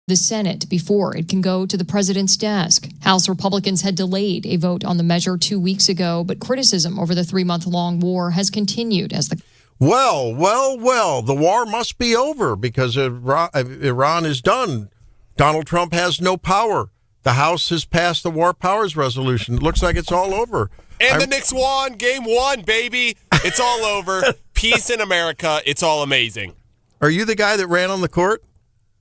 the Senate before it can go to the president's desk. House Republicans had delayed a vote on the measure 2 weeks ago, but criticism over the 3-month-long war has continued as the... Well, the war must be over because Iran is done. Donald Trump has no power. The House has passed the War Powers Resolution. It looks like it's all over. And the Knicks won. Game 1, baby. It's all over. Peace in America. It's all amazing. Are you the guy that ran on the court?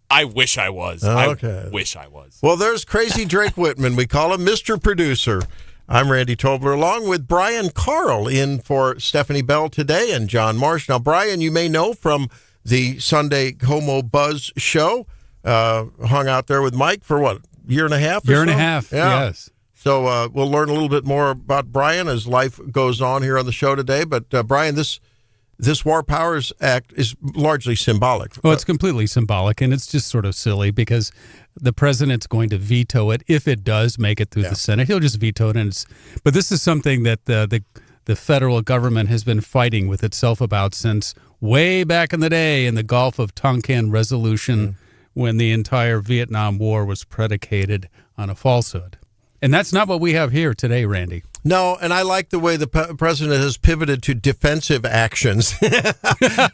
I wish I was. Okay. I wish I was. Well, there's crazy Drake Whitman. We call him Mr. Producer. I'm Randy Tobler, along with Brian Carl, in for Stephanie Bell today and John Marsh. Now, Brian, you may know from the Sunday Homo Buzz show, hung out there with Mike for what, year and a half? Year and a half, yeah. Yes. So we'll learn a little bit more about Brian as life goes on here on the show today. But Brian, this War Powers Act is largely symbolic. Well, it's completely symbolic, and it's just sort of silly because the president's going to veto it if it does make it through the Senate. He'll just veto it. But this is something that the federal government has been fighting with itself about since way back in the day in the Gulf of Tonkin resolution when the entire Vietnam War was predicated on a falsehood. And that's not what we have here today, Randy. No, and I like the way the president has pivoted to defensive actions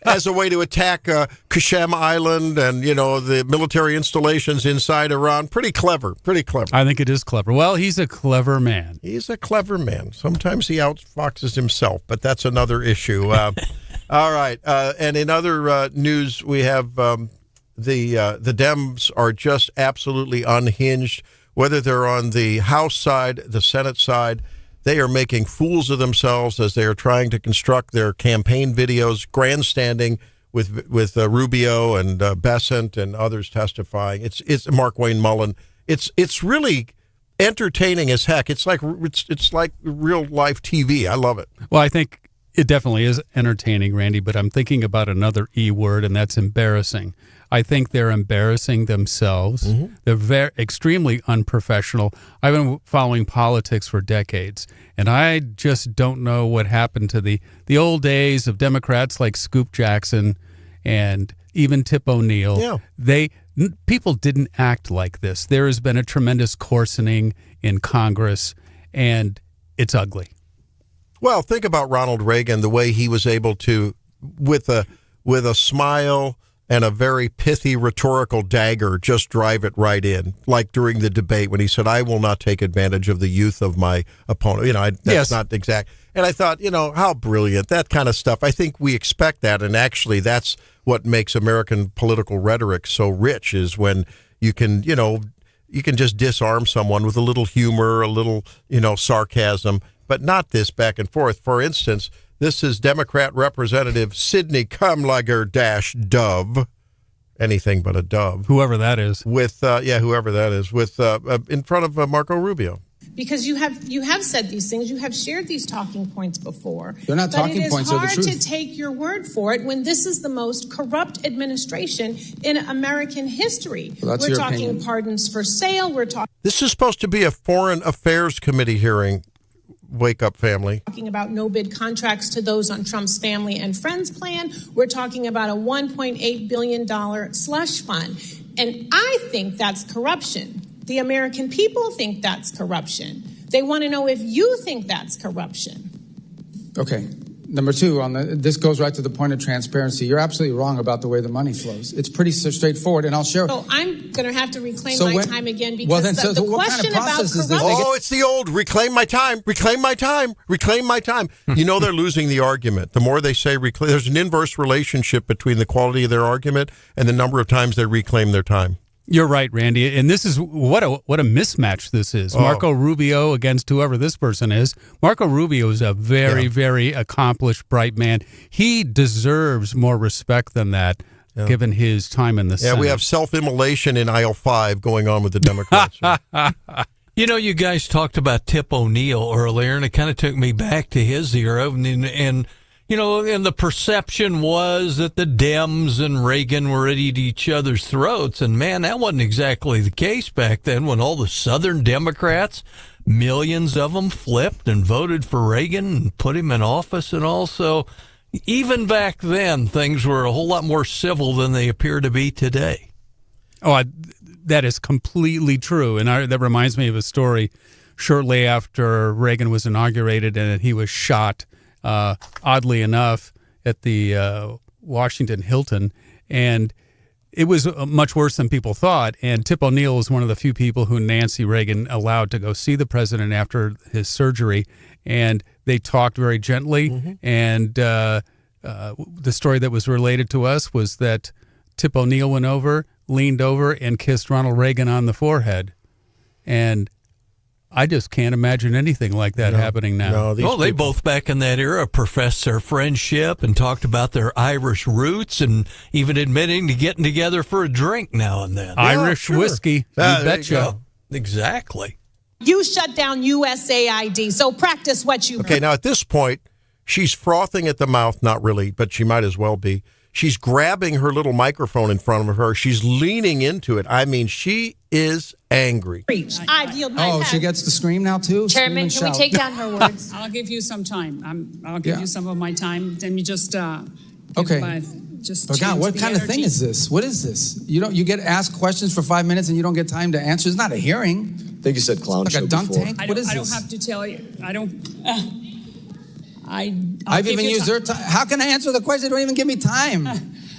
as a way to attack Qasem Island and, the military installations inside Iran. Pretty clever. I think it is clever. Well, he's a clever man. He's a clever man. Sometimes he outfoxes himself, but that's another issue. All right. And in other news, we have the Dems are just absolutely unhinged, whether they're on the House side, the Senate side. They are making fools of themselves as they are trying to construct their campaign videos, grandstanding with Rubio and Bessent and others testifying. It's Mark Wayne Mullen. It's really entertaining as heck. It's like real life TV. I love it. Well, I think it definitely is entertaining, Randy. But I'm thinking about another E word, and that's embarrassing. I think they're embarrassing themselves. Mm-hmm. They're extremely unprofessional. I've been following politics for decades, and I just don't know what happened to the old days of Democrats like Scoop Jackson and even Tip O'Neill. Yeah. People didn't act like this. There has been a tremendous coarsening in Congress, and it's ugly. Well, think about Ronald Reagan, the way he was able to, with a smile and a very pithy rhetorical dagger, just drive it right in, like during the debate when he said, "I will not take advantage of the youth of my opponent." That's not exact. And I thought, how brilliant, that kind of stuff. I think we expect that, and actually that's what makes American political rhetoric so rich, is when you can just disarm someone with a little humor, a little, sarcasm, but not this back and forth. For instance, this is Democrat Representative Sidney Kamlager-Dove, anything but a dove. Whoever that is. With in front of Marco Rubio. Because you have said these things, you have shared these talking points before. They're not talking points, they're the truth. But it is hard to take your word for it when this is the most corrupt administration in American history. Well, we're talking opinion. Pardons for sale. This is supposed to be a Foreign Affairs Committee hearing. Wake up, family. Talking about no-bid contracts to those on Trump's family and friends plan. We're talking about a $1.8 billion slush fund. And I think that's corruption. The American people think that's corruption. They want to know if you think that's corruption. Okay. Number two, this goes right to the point of transparency. You're absolutely wrong about the way the money flows. It's pretty straightforward, and I'll share. So I'm going to have to reclaim my time again because well, then, the what question kind of process about is this? corruption. Oh, it's the old reclaim my time. They're losing the argument. The more they say reclaim, there's an inverse relationship between the quality of their argument and the number of times they reclaim their time. You're right, Randy, and this is what a mismatch this is. Marco Rubio against whoever this person is. Marco Rubio is a very, very accomplished, bright man. He deserves more respect than that, given his time in the Senate. Yeah, we have self-immolation in aisle 5 going on with the Democrats. You guys talked about Tip O'Neill earlier, and it kind of took me back to his era, and the perception was that the Dems and Reagan were at each other's throats. And, man, that wasn't exactly the case back then when all the Southern Democrats, millions of them, flipped and voted for Reagan and put him in office and all. So even back then, things were a whole lot more civil than they appear to be today. That is completely true. And that reminds me of a story shortly after Reagan was inaugurated and he was shot, oddly enough, at the Washington Hilton. And it was much worse than people thought. And Tip O'Neill was one of the few people who Nancy Reagan allowed to go see the president after his surgery. And they talked very gently. Mm-hmm. And the story that was related to us was that Tip O'Neill went over, leaned over, and kissed Ronald Reagan on the forehead. And I just can't imagine anything like that happening now. No, they both back in that era professed their friendship and talked about their Irish roots and even admitting to getting together for a drink now and then. Irish whiskey, you betcha. Exactly. You shut down USAID, so practice what you... Okay, now at this point, she's frothing at the mouth, not really, but she might as well be. She's grabbing her little microphone in front of her. She's leaning into it. I mean, she is angry. I yield my head. She gets to scream now, too? Chairman, can we take down her words? I'll give you some time. I'll give you some of my time. Then you just... okay. But God, what kind of thing is this? What is this? You get asked questions for 5 minutes and you don't get time to answer. It's not a hearing. I think you said clown like show a dunk before. tank? I What is don't this? have to tell you. I don't... I've even used their time. How can I answer the question? They don't even give me time.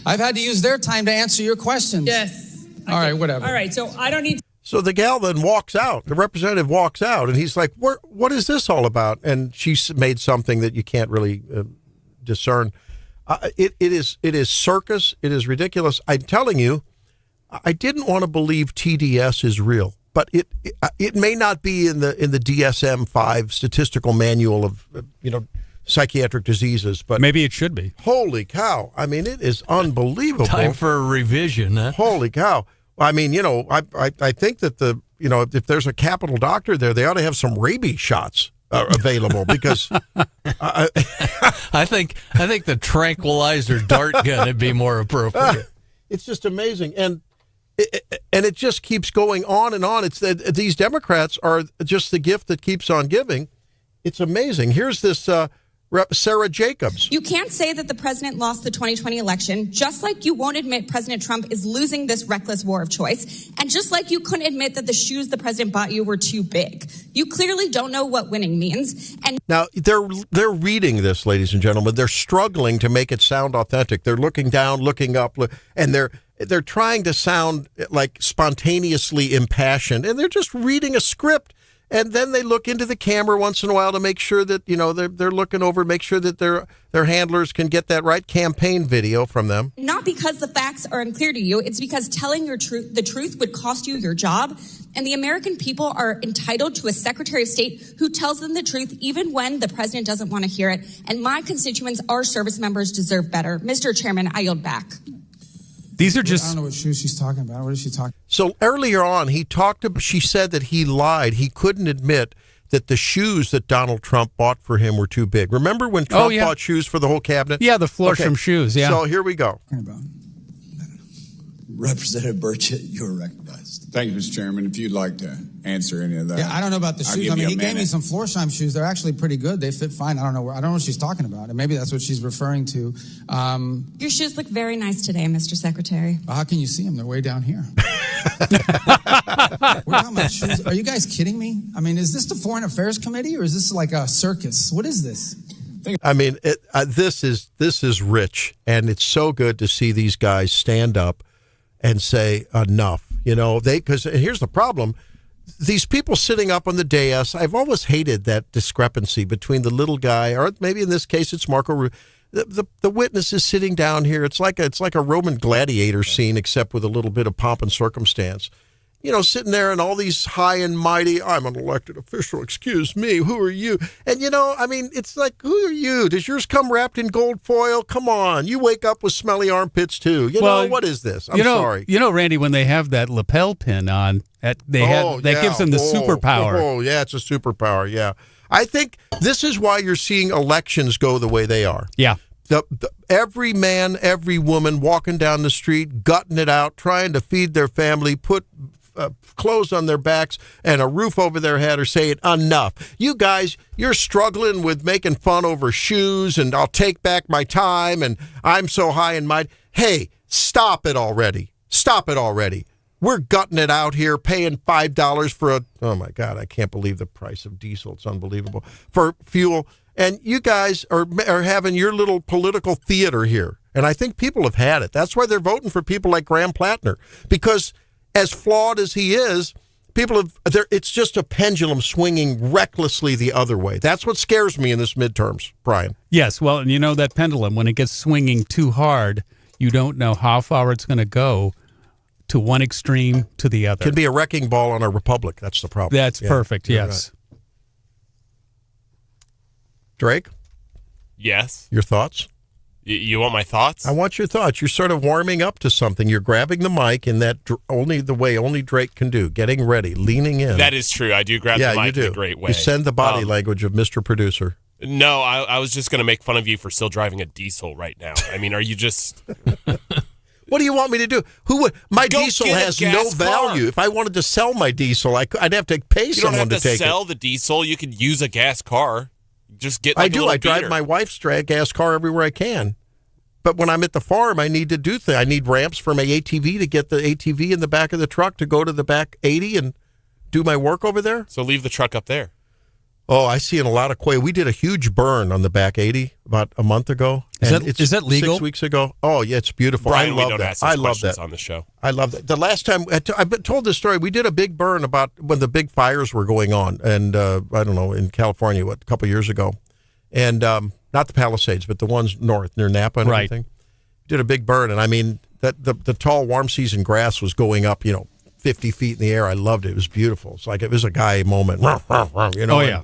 I've had to use their time to answer your questions. Yes. All right, whatever. All right, so I don't need... So the gal then walks out. The representative walks out, and he's like, what is this all about? And she's made something that you can't really discern. It is circus. It is ridiculous. I'm telling you, I didn't want to believe TDS is real, but it may not be in the DSM-5 statistical manual of psychiatric diseases, but maybe it should be. Holy cow! I mean, it is unbelievable. Time for a revision, huh? Holy cow! I mean, I think that if there's a Capitol doctor there, they ought to have some rabies shots available because I think the tranquilizer dart gun would be more appropriate. It's just amazing, and it just keeps going on and on. It's that these Democrats are just the gift that keeps on giving. It's amazing. Here's this Rep. Sarah Jacobs. You can't say that the president lost the 2020 election, just like you won't admit President Trump is losing this reckless war of choice, and just like you couldn't admit that the shoes the president bought you were too big. You clearly don't know what winning means. And now they're reading this, ladies and gentlemen. They're struggling to make it sound authentic. They're looking down, looking up, and they're trying to sound like spontaneously impassioned, and they're just reading a script. And then they look into the camera once in a while to make sure that, they're looking over, make sure that their handlers can get that right campaign video from them. not because the facts are unclear to you, it's because telling the truth would cost you your job. And the American people are entitled to a Secretary of State who tells them the truth even when the president doesn't want to hear it. And my constituents, our service members, deserve better. Mr. Chairman, I yield back. These are just... I don't know what shoes she's talking about. What is she talking? So earlier on, she said that he lied. He couldn't admit that the shoes that Donald Trump bought for him were too big. Remember when Trump bought shoes for the whole cabinet? Yeah, the Florsham shoes, yeah. So here we go. Representative Burchett, you're recognized. Thank you, Mr. Chairman. If you'd like to answer any of that. Yeah, I don't know about the shoes. I mean, he gave me some Florsheim shoes. They're actually pretty good. They fit fine. I don't know what she's talking about. And maybe that's what she's referring to. Your shoes look very nice today, Mr. Secretary. How can you see them? They're way down here. We're talking about shoes. Are you guys kidding me? I mean, is this the Foreign Affairs Committee or is this like a circus? What is this? I mean, this is rich, and it's so good to see these guys stand up and say enough. Because here's the problem. These people sitting up on the dais, I've always hated that discrepancy between the little guy, or maybe in this case it's Marco Rubio. The witness is sitting down here. It's like a Roman gladiator scene, except with a little bit of pomp and circumstance. Sitting there and all these high and mighty, I'm an elected official, excuse me, who are you? And, it's like, who are you? Does yours come wrapped in gold foil? Come on. You wake up with smelly armpits, too. What is this? I'm sorry. Randy, when they have that lapel pin on, that gives them the superpower. Oh, yeah, it's a superpower, yeah. I think this is why you're seeing elections go the way they are. Yeah. Every man, every woman walking down the street, gutting it out, trying to feed their family, put clothes on their backs and a roof over their head, are saying enough. You guys, you're struggling with making fun over shoes and I'll take back my time and I'm so high and mighty. Hey, stop it already. Stop it already. We're gutting it out here, paying $5 for oh my God, I can't believe the price of diesel. It's unbelievable. For fuel. And you guys are having your little political theater here. And I think people have had it. That's why they're voting for people like Graham Plattner. Because as flawed as he is, it's just a pendulum swinging recklessly the other way. That's what scares me in this midterms, Brian. Yes, well, and you know that pendulum, when it gets swinging too hard, you don't know how far it's going to go to one extreme to the other. It can be a wrecking ball on a republic. That's the problem. That's perfect, yes. Right. Drake? Yes. Your thoughts? You want my thoughts? I want your thoughts. You're sort of warming up to something. You're grabbing the mic in that only Drake can do, getting ready, leaning in. That is true. I do grab the mic in a great way. You send the body language of Mr. Producer. No, I was just going to make fun of you for still driving a diesel right now. I mean, are you just... What do you want me to do? My Go diesel get a has gas no value. car. If I wanted to sell my diesel, I'd have to pay someone to take it. You don't have to sell the diesel. You could use a gas car. Just get. Like, I drive my wife's gas car everywhere I can. But when I'm at the farm, I need to do things. I need ramps for my ATV to get the ATV in the back of the truck to go to the back 80 and do my work over there. So leave the truck up there. Oh, I see in a lot of quail. We did a huge burn on the back 80 about a month ago. Is that legal? 6 weeks ago. Oh, yeah, it's beautiful. Brian, I we love don't that. ask these I love questions that on the show. I love that. The last time I've been told this story, we did a big burn about when the big fires were going on, and I don't know, in California, a couple years ago, and not the Palisades, but the ones north near Napa and everything. Did a big burn, and I mean that the tall warm season grass was going up, 50 feet in the air. I loved it. It was beautiful. It's like it was a guy moment. Oh yeah.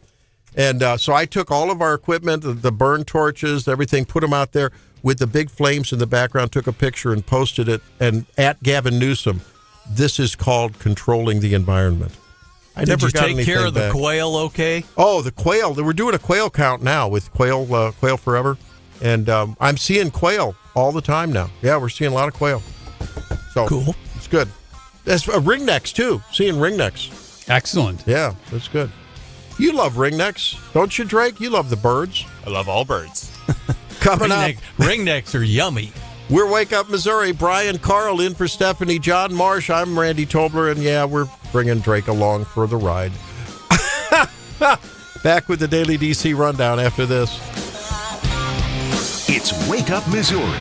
And so I took all of our equipment, the burn torches, everything, put them out there with the big flames in the background, took a picture and posted it. And at Gavin Newsom, this is called controlling the environment. Did you take care of the quail okay? Oh, the quail. We're doing a quail count now with Quail Forever. And I'm seeing quail all the time now. Yeah, we're seeing a lot of quail. So cool. It's good. That's ringnecks, too. Seeing ringnecks. Excellent. Yeah, that's good. You love ringnecks, don't you, Drake? You love the birds. I love all birds. Coming up. Ringnecks are yummy. We're Wake Up Missouri. Brian Carl in for Stephanie. John Marsh. I'm Randy Tobler. And yeah, we're bringing Drake along for the ride. Back with the Daily DC Rundown after this. It's Wake Up Missouri.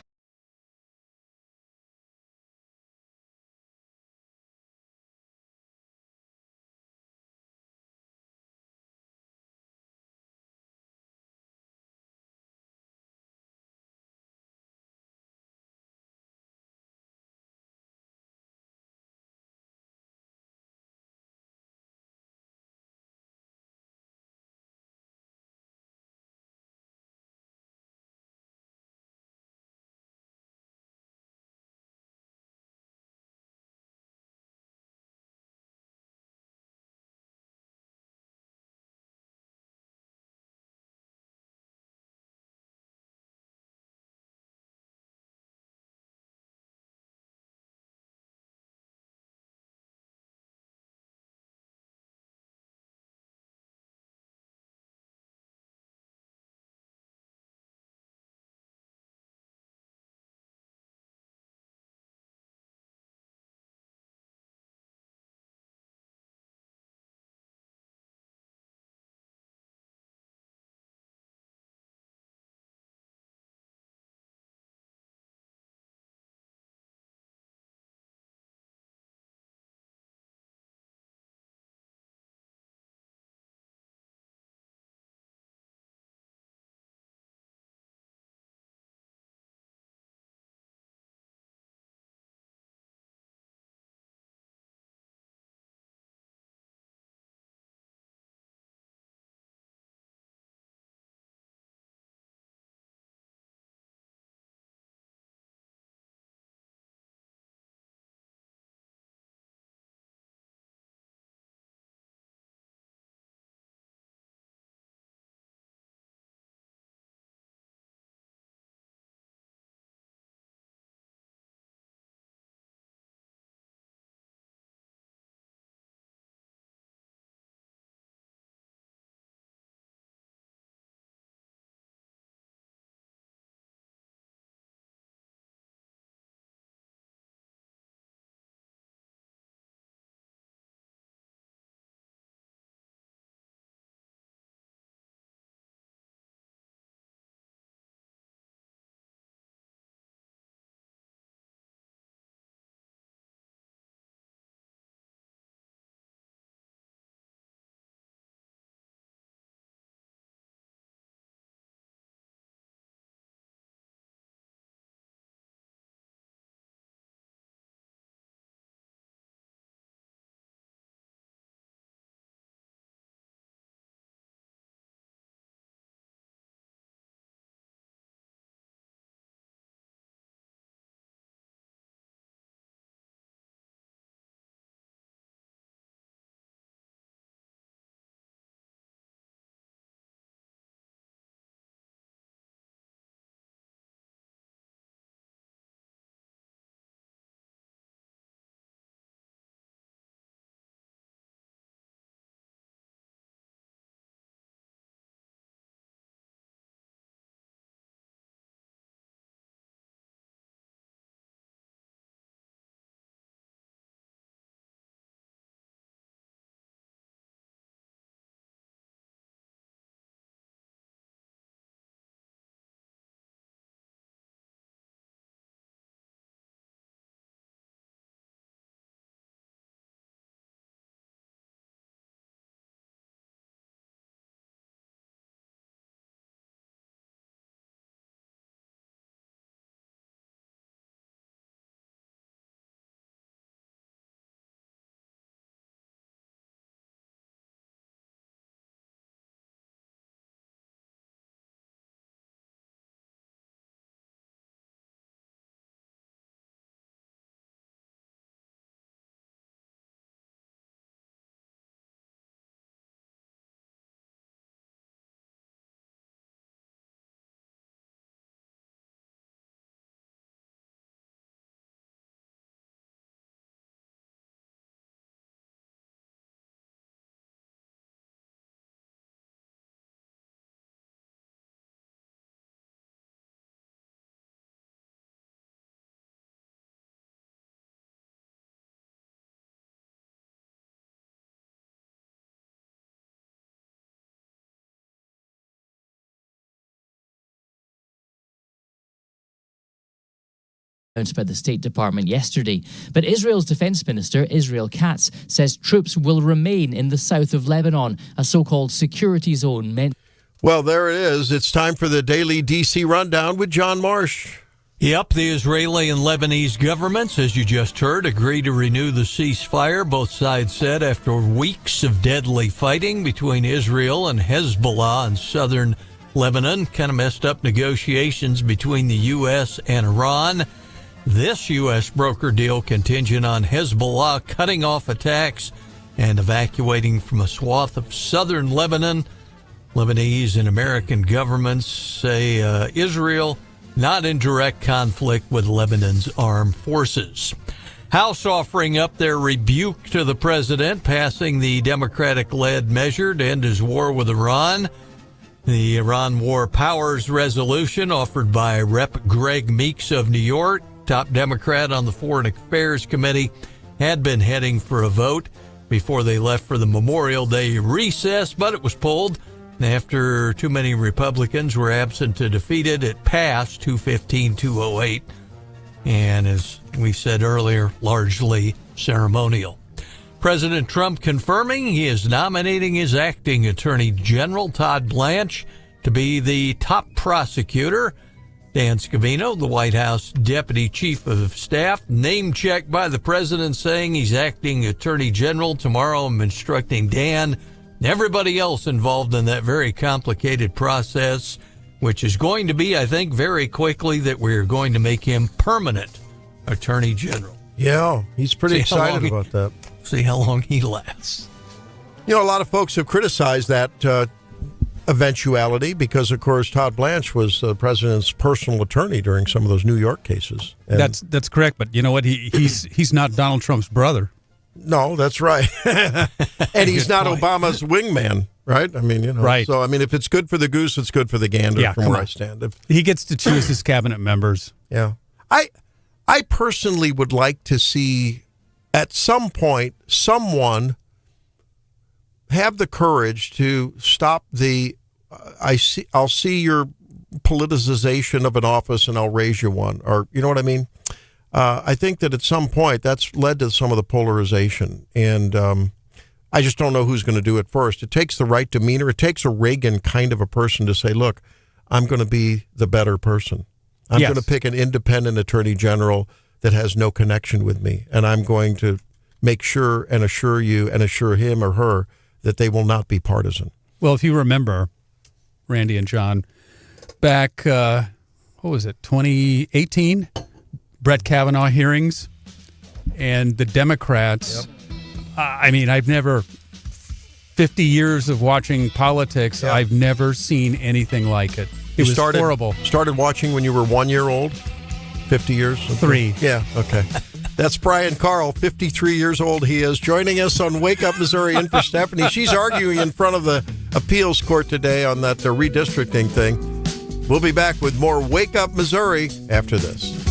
announced by the State Department yesterday. But Israel's defense minister, Israel Katz, says troops will remain in the south of Lebanon, a so-called security zone meant... Well, there it is. It's time for the daily D.C. Rundown with John Marsh. Yep, the Israeli and Lebanese governments, as you just heard, agree to renew the ceasefire. Both sides said after weeks of deadly fighting between Israel and Hezbollah in southern Lebanon, kind of messed up negotiations between the U.S. and Iran. This U.S. broker deal contingent on Hezbollah cutting off attacks and evacuating from a swath of southern Lebanon. Lebanese and American governments say Israel not in direct conflict with Lebanon's armed forces. House offering up their rebuke to the president, passing the Democratic-led measure to end his war with Iran. The Iran War Powers Resolution, offered by Rep. Greg Meeks of New York, top Democrat on the Foreign Affairs Committee, had been heading for a vote before they left for the Memorial Day recess, but it was pulled. After too many Republicans were absent to defeat it, it passed 215-208. And as we said earlier, largely ceremonial. President Trump confirming he is nominating his acting Attorney General, Todd Blanche, to be the top prosecutor. Dan Scavino, the White House Deputy Chief of Staff, name-checked by the president, saying he's acting Attorney General. Tomorrow I'm instructing Dan and everybody else involved in that very complicated process, which is going to be, I think, very quickly that we're going to make him permanent Attorney General. Yeah, he's pretty excited about that. See how long he lasts. You know, a lot of folks have criticized that eventuality because, of course, Todd Blanche was the president's personal attorney during some of those New York cases. And that's correct, but you know what? He's not Donald Trump's brother. No, that's right. And he's not Obama's wingman, right? I mean, you know. Right. So, I mean, if it's good for the goose, it's good for the gander from where I stand. He gets to choose his cabinet members. Yeah. I personally would like to see, at some point, someone have the courage to stop the, I'll see your politicization of an office and I'll raise you one. Or, you know what I mean? I think that at some point that's led to some of the polarization. And I just don't know who's going to do it first. It takes the right demeanor. It takes a Reagan kind of a person to say, look, I'm going to be the better person. I'm going to pick an independent attorney general that has no connection with me. And I'm going to make sure and assure you and assure him or her that they will not be partisan. Well, if you remember, Randy and John, back, 2018? Brett Kavanaugh hearings, and the Democrats, I mean, I've never, 50 years of watching politics, I've never seen anything like it. It was horrible. Started watching when you were 1 year old? 50 years? 3. Yeah, okay. That's Brian Carl, 53 years old he is, joining us on Wake Up Missouri in for Stephanie. She's arguing in front of the appeals court today on that redistricting thing. We'll be back with more Wake Up Missouri after this.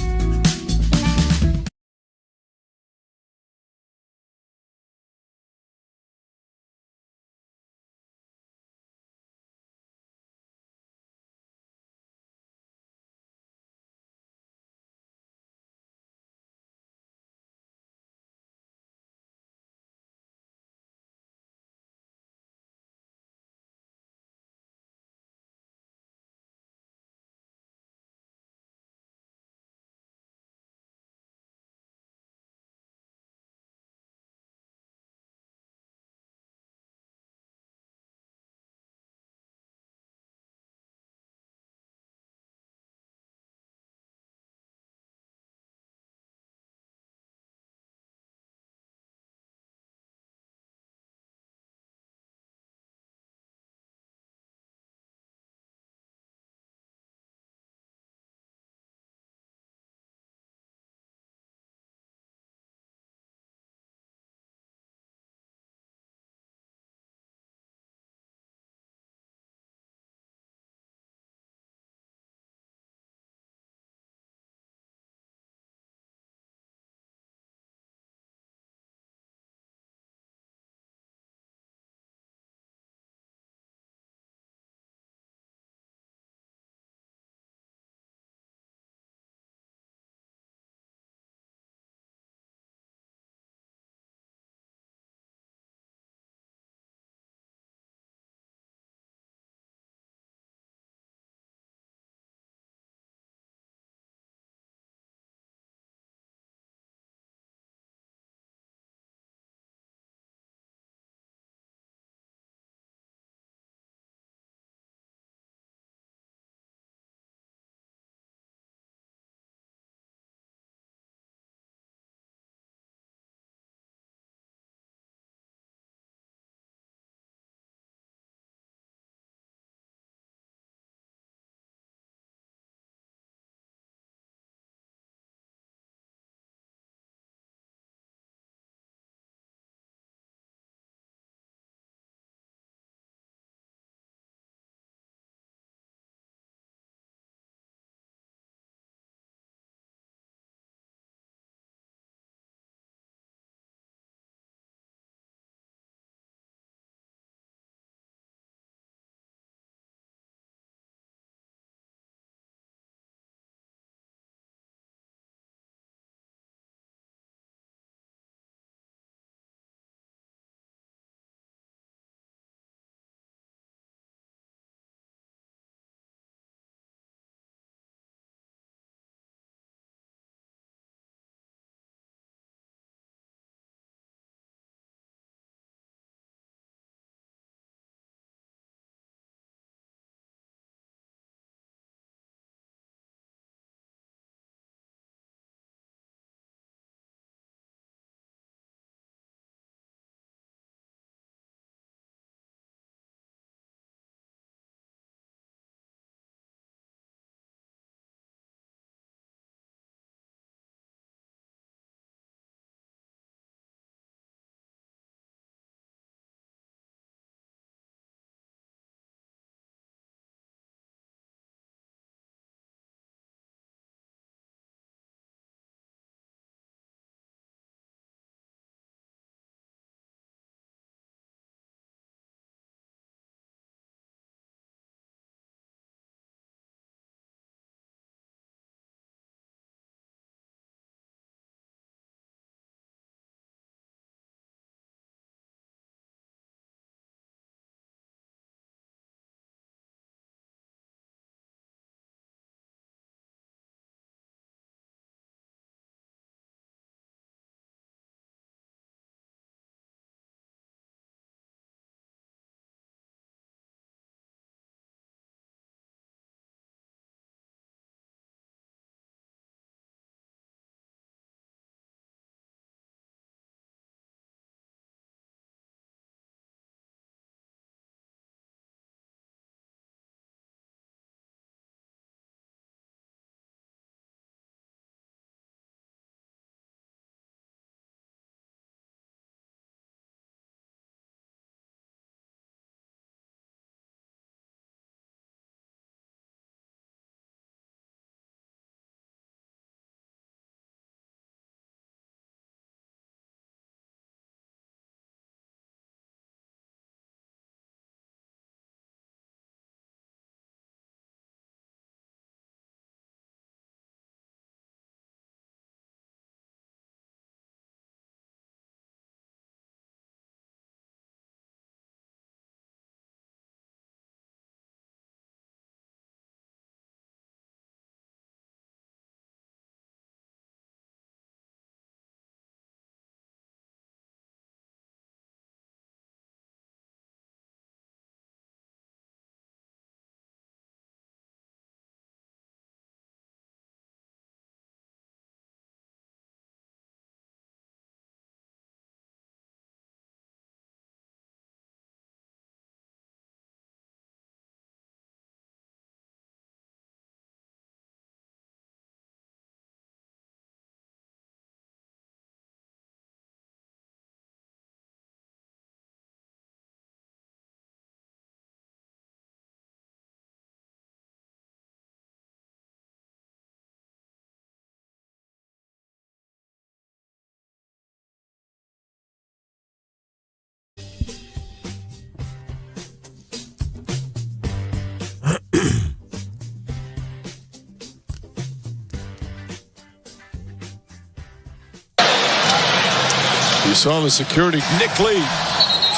saw the security, Nick Lee.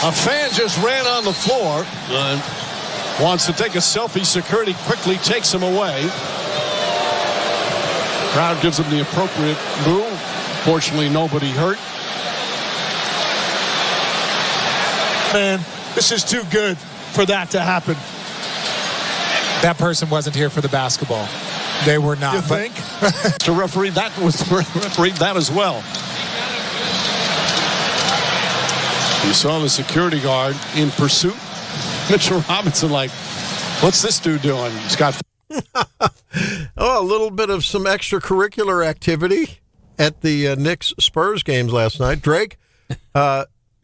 A fan just ran on the floor. Wants to take a selfie. Security quickly takes him away. Crowd gives him the appropriate boo. Fortunately, nobody hurt. Man, this is too good for that to happen. That person wasn't here for the basketball. They were not. You think? To referee that as well. You saw the security guard in pursuit. Mitchell Robinson, like, what's this dude doing? He's got. A little bit of some extracurricular activity at the Knicks Spurs games last night. Drake,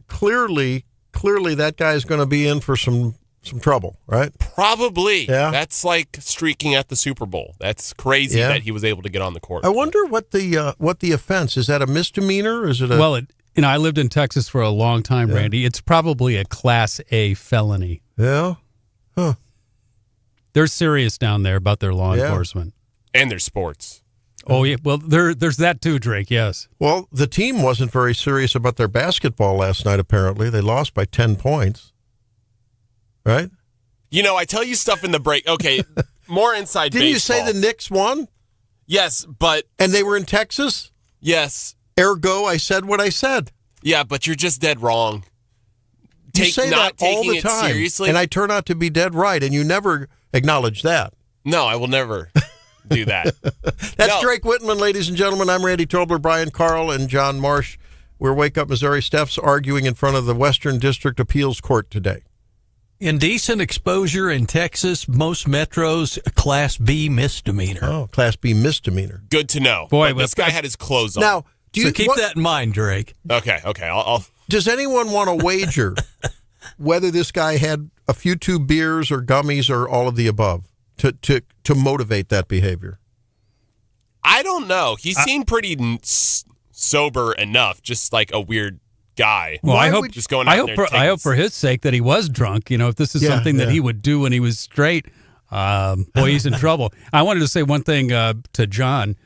clearly that guy's going to be in for some trouble, right? Probably. Yeah. That's like streaking at the Super Bowl. That's crazy that he was able to get on the court. I wonder what the offense is. That a misdemeanor? Or is it a Well, I lived in Texas for a long time, Randy. It's probably a Class A felony. Yeah. Huh. They're serious down there about their law enforcement. And their sports. Oh, yeah. Well, there's that too, Drake, yes. Well, the team wasn't very serious about their basketball last night, apparently. They lost by 10 points. Right? I tell you stuff in the break. Okay, more inside Didn't baseball. you say the Knicks won? Yes, but... And they were in Texas? Yes. Ergo, I said what I said. Yeah, but you're just dead wrong. You say not that all taking the it time, seriously. and I turn out to be dead right, and you never acknowledge that. No, I will never do that. That's Drake Whitman, ladies and gentlemen. I'm Randy Tobler, Brian Carl, and John Marsh. We're Wake Up Missouri. Steph's arguing in front of the Western District Appeals Court today. Indecent exposure in Texas, most metros, Class B misdemeanor. Oh, Class B misdemeanor. Good to know. Boy, but this guy had his clothes on. Now, keep that in mind, Drake. Okay. I'll Does anyone want to wager whether this guy had a few too beers or gummies or all of the above to motivate that behavior? I don't know. He seemed pretty sober enough, just like a weird guy. Well, I hope just going out there. I hope for his sake that he was drunk. If this is something that he would do when he was straight, boy, he's in trouble. I wanted to say one thing to John.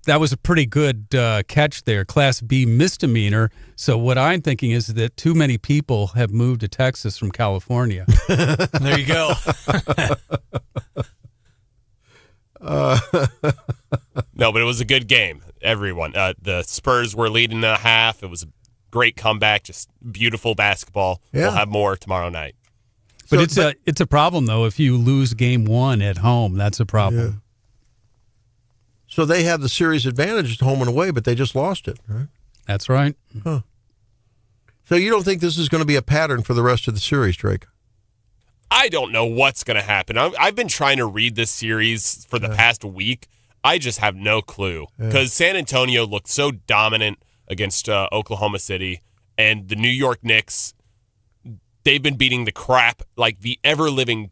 That was a pretty good catch there, Class B misdemeanor. So what I'm thinking is that too many people have moved to Texas from California. There you go. No, but it was a good game. Everyone. The Spurs were leading the half. It was a great comeback. Just beautiful basketball. Yeah. We'll have more tomorrow night. But it's a problem, though, if you lose game one at home. That's a problem. Yeah. So they have the series advantage home and away, but they just lost it, right? That's right. Huh. So you don't think this is going to be a pattern for the rest of the series, Drake? I don't know what's going to happen. I've been trying to read this series for the past week. I just have no clue because San Antonio looked so dominant against Oklahoma City, and the New York Knicks, they've been beating the ever-living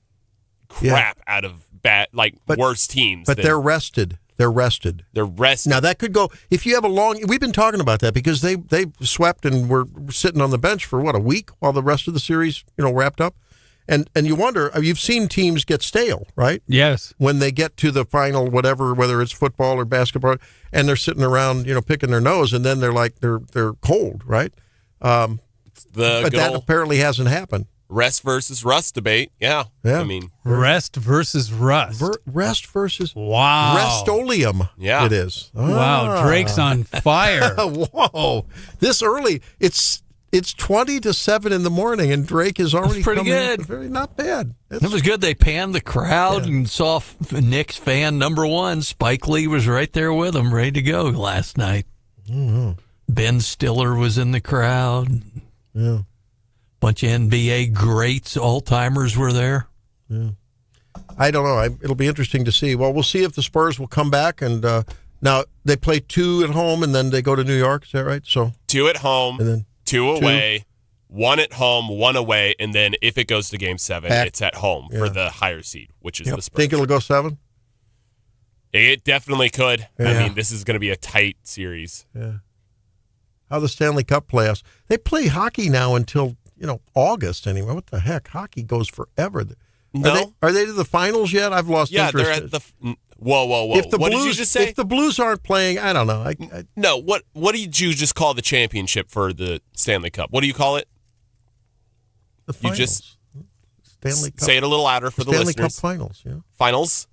crap out of worse teams. But they're rested. They're rested. Now, that could go, if you have we've been talking about that because they swept and were sitting on the bench for, a week while the rest of the series, wrapped up. And you wonder, you've seen teams get stale, right? Yes. When they get to the final, whether it's football or basketball, and they're sitting around, picking their nose, and then they're like, they're cold, right? But that apparently hasn't happened. Rest versus rust debate. Yeah. I mean, rest versus rust. Rest versus Rest-oleum. Yeah. It is. Wow. Drake's on fire. Whoa. This early, it's 20 to 7 in the morning, and Drake is already pretty good. Not bad. It was good. They panned the crowd and saw Knicks fan number one. Spike Lee was right there with him, ready to go last night. Mm-hmm. Ben Stiller was in the crowd. Yeah. Bunch of NBA greats, all-timers were there. Yeah. I don't know. It'll be interesting to see. Well, we'll see if the Spurs will come back. And now they play 2 at home, and then they go to New York. Is that right? So 2 at home, and then 2 away, 1 at home, 1 away, and then if it goes to Game 7, it's at home for the higher seed, which is the Spurs. Think it'll go 7? It definitely could. Yeah. I mean, this is going to be a tight series. Yeah. How the Stanley Cup playoffs? They play hockey now until August anyway. What the heck? Hockey goes forever. No. Are they to the finals yet? I've lost interest. They're at Whoa. If the What Blues, did you just say? If the Blues aren't playing, I don't know. No, what did you just call the championship for the Stanley Cup? What do you call it? The finals. You just Stanley Cup. say it a little louder for the Stanley listeners. Cup finals, yeah. Finals?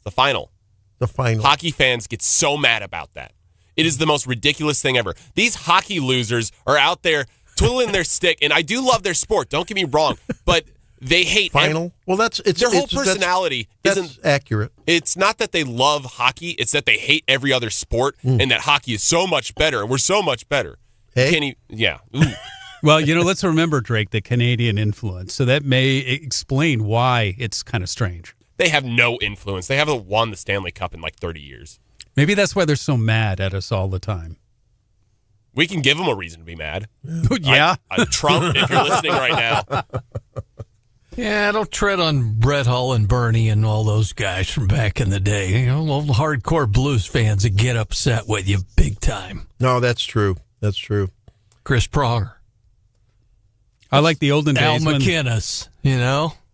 The final. The final. Hockey fans get so mad about that. It is the most ridiculous thing ever. These hockey losers are out there twiddling their stick, and I do love their sport, don't get me wrong, but they hate final. Well, their whole personality that's isn't accurate. It's not that they love hockey; it's that they hate every other sport, and that hockey is so much better. We're so much better. Hey? Yeah. Well, let's remember, Drake, the Canadian influence. So that may explain why it's kind of strange. They have no influence. They haven't won the Stanley Cup in like 30 years. Maybe that's why they're so mad at us all the time. We can give them a reason to be mad. Yeah. Trump, if you're listening right now. Yeah, don't tread on Brett Hull and Bernie and all those guys from back in the day. Old hardcore Blues fans that get upset with you big time. No, that's true. That's true. Chris Pronger. I like the olden Al days. McInnes,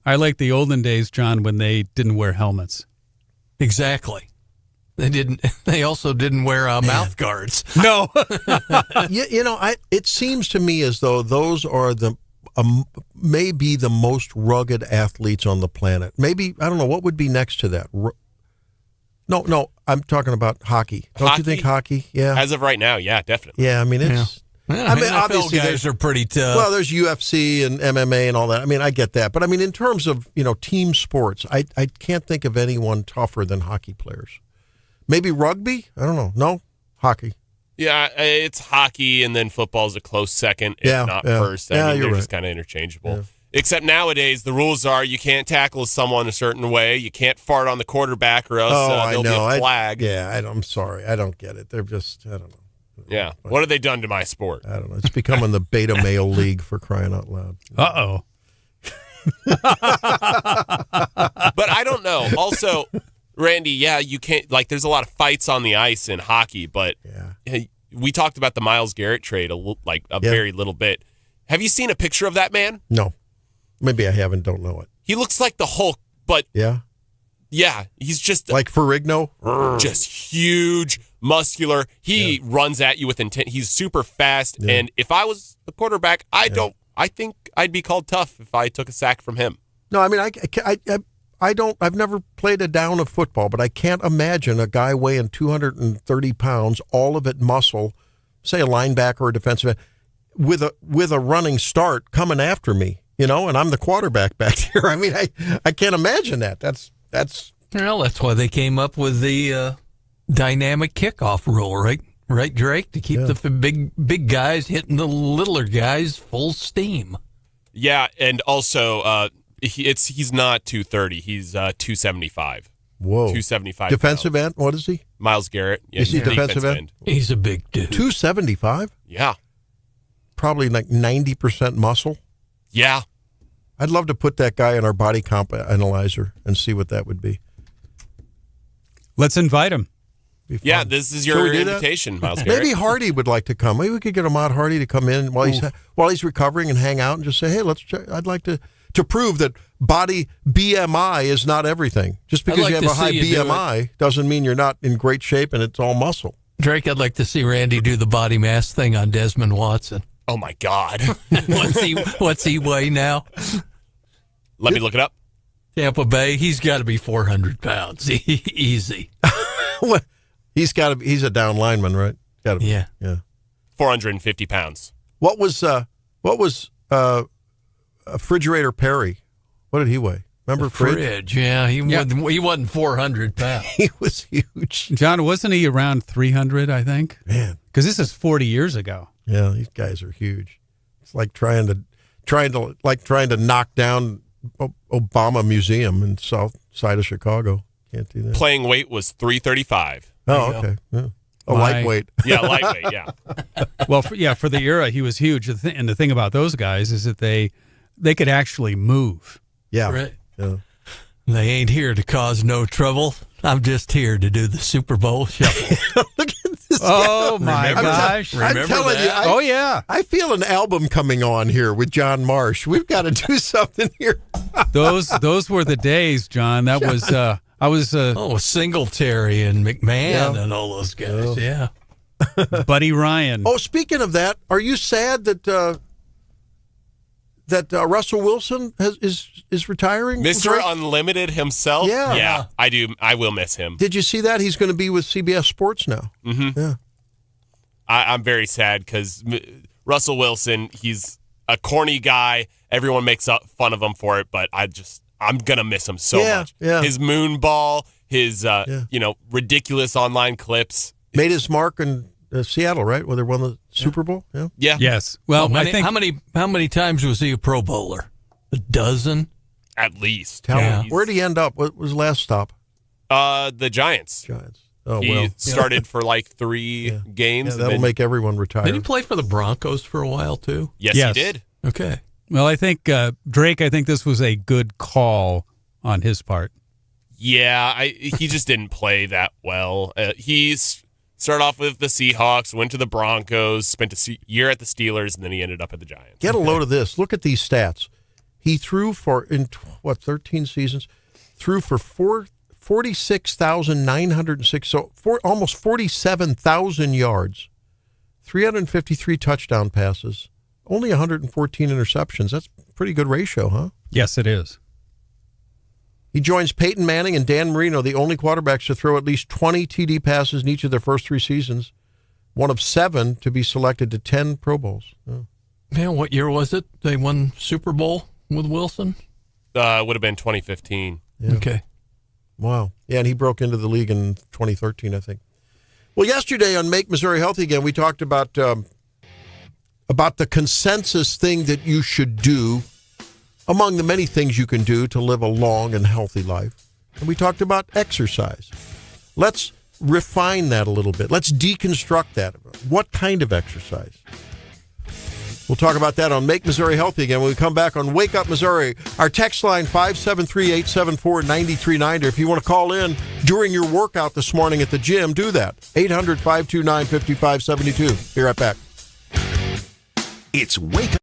I like the olden days, John, when they didn't wear helmets. Exactly. They also didn't wear mouth guards. No. It seems to me as though those are maybe the most rugged athletes on the planet. Maybe, I don't know, what would be next to that? No, I'm talking about hockey. Don't you think hockey? Yeah. As of right now, yeah, definitely. Yeah, I mean, it's... Yeah. I mean, NFL obviously, guys are pretty tough. Well, there's UFC and MMA and all that. I mean, I get that. But, I mean, in terms of, team sports, I can't think of anyone tougher than hockey players. Maybe rugby? I don't know. No? Hockey. Yeah, it's hockey, and then football's a close second, if not first. I mean, they're just kind of interchangeable. Yeah. Except nowadays, the rules are you can't tackle someone a certain way. You can't fart on the quarterback or else there'll be a flag. I'm sorry. I don't get it. They're just, I don't know. Yeah. What have they done to my sport? I don't know. It's becoming the beta male league for crying out loud. Uh-oh. But I don't know. Also, Randy, you can't, there's a lot of fights on the ice in hockey, but we talked about the Myles Garrett trade very little bit. Have you seen a picture of that man? No. Maybe I haven't, don't know it. He looks like the Hulk, but... Yeah, he's just... Like Ferrigno? Just huge, muscular. He runs at you with intent. He's super fast, and if I was the quarterback, I think I'd be called tough if I took a sack from him. No, I mean, I've never played a down of football, but I can't imagine a guy weighing 230 pounds, all of it muscle, say a linebacker or a defensive end, with a running start coming after me, and I'm the quarterback back here. I mean, I can't imagine that. That's why they came up with the dynamic kickoff rule, right? Right, Drake, to keep the big guys hitting the littler guys full steam. Yeah, and also he's not 230, he's 275. Whoa. 275. Defensive end? What is he? Myles Garrett. Yeah, is he defensive end? He's a big dude. 275? Yeah. Probably like 90% muscle. Yeah. I'd love to put that guy in our body comp analyzer and see what that would be. Let's invite him. Yeah, this is your invitation, Myles Garrett. Maybe Hardy would like to come. Maybe we could get Ahmad Hardy to come in while he's recovering and hang out and just say, hey, I'd like to prove that body BMI is not everything. Just because you have a high BMI doesn't mean you're not in great shape and it's all muscle. Drake, I'd like to see Randy do the body mass thing on Desmond Watson. Oh, my God. What's he weigh now? Let me look it up. Tampa Bay, he's got to be 400 pounds. Easy. He's a down lineman, right? Gotta be. Yeah. 450 pounds. What was Refrigerator Perry? What did he weigh? Remember Fridge? Yeah, he wasn't 400 pounds. He was huge. John, wasn't he around 300, I think? Man. Because this is 40 years ago. Yeah, these guys are huge. It's like trying to knock down Obama Museum in south side of Chicago. Can't do that. Playing weight was 335. Oh, okay. Yeah. Lightweight. Yeah, lightweight, yeah. Well, for the era, he was huge. And the thing about those guys is that they could actually move. Yeah. Right. Yeah. They ain't here to cause no trouble. I'm just here to do the Super Bowl shuffle. Look at this. Oh, my gosh. I'm telling you. I feel an album coming on here with John Marsh. We've got to do something here. Those were the days, John. That was, I I was Singletary and McMahon and all those guys. Yeah. Buddy Ryan. Oh, speaking of that, are you sad that Russell Wilson is retiring? Mr. Unlimited himself? Yeah. Yeah, I do. I will miss him. Did you see that? He's going to be with CBS Sports now. Mm-hmm. Yeah. I'm very sad because Russell Wilson, he's a corny guy. Everyone makes fun of him for it, but I'm going to miss him so much. Yeah. His moon ball, his ridiculous online clips. Made his mark in Seattle, right? Where they won the Super Bowl? Yeah. Yes. Well, how many times was he a Pro Bowler? A dozen? At least. Where did he end up? What was the last stop? The Giants. Oh, he started for like 3 games. Yeah, that'll make everyone retire. Did he play for the Broncos for a while, too? Yes, he did. Okay. Well, I think, Drake, this was a good call on his part. Yeah, he just didn't play that well. He started off with the Seahawks, went to the Broncos, spent a year at the Steelers, and then he ended up at the Giants. Get a load of this. Look at these stats. He threw for, 13 seasons, threw for 46,906, so almost 47,000 yards, 353 touchdown passes, only 114 interceptions. That's a pretty good ratio, huh? Yes, it is. He joins Peyton Manning and Dan Marino, the only quarterbacks to throw at least 20 TD passes in each of their first 3 seasons, one of 7 to be selected to 10 Pro Bowls. Oh. Man, what year was it they won Super Bowl with Wilson? It would have been 2015. Yeah. Okay. Wow. Yeah, and he broke into the league in 2013, I think. Well, yesterday on Make Missouri Healthy Again, we talked about the consensus thing that you should do among the many things you can do to live a long and healthy life. And we talked about exercise. Let's refine that a little bit. Let's deconstruct that. What kind of exercise? We'll talk about that on Make Missouri Healthy Again when we come back on Wake Up Missouri. Our text line, 573-874-9390. If you want to call in during your workout this morning at the gym, do that. 800-529-5572. Be right back. It's Wake Up.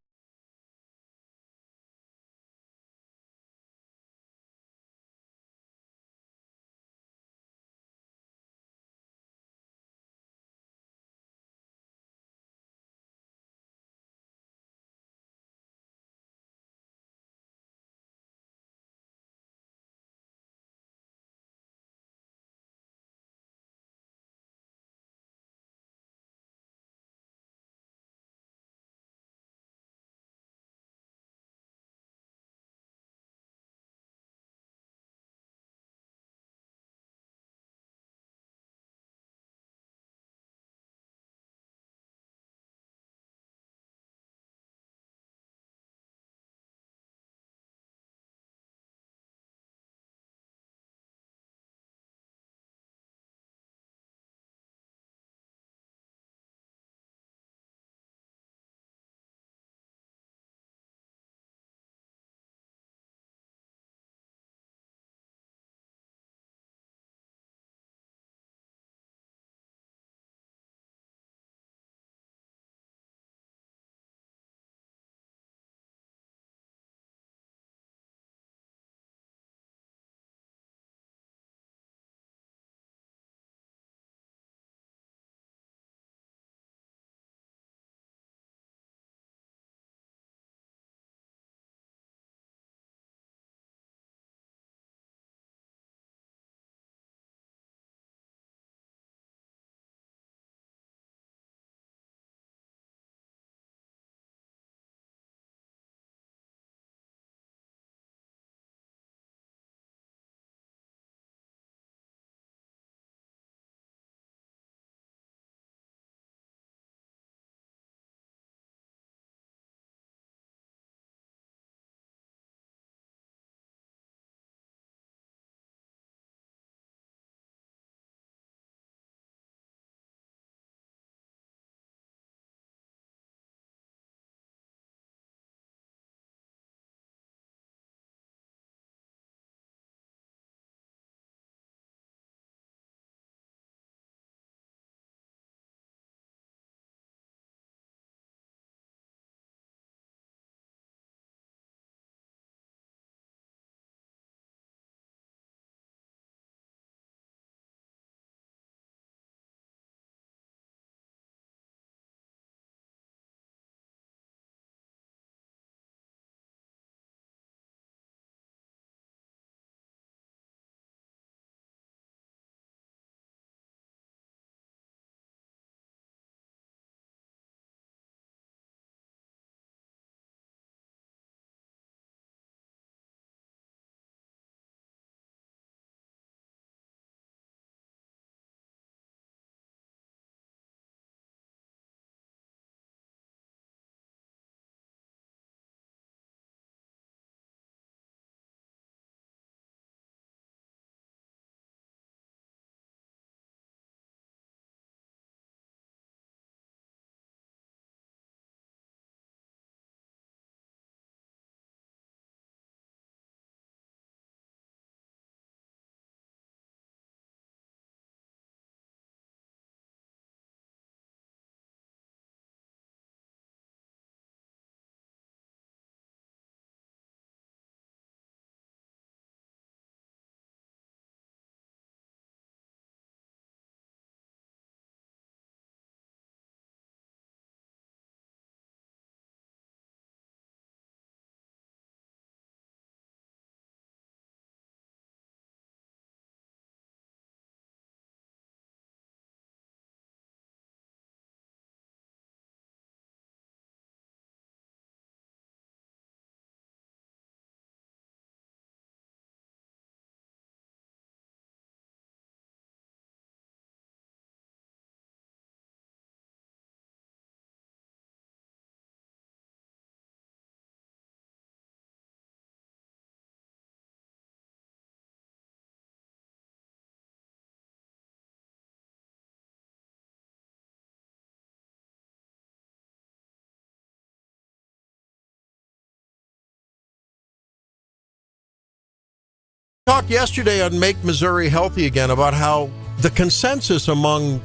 Talked yesterday on Make Missouri Healthy Again about how the consensus among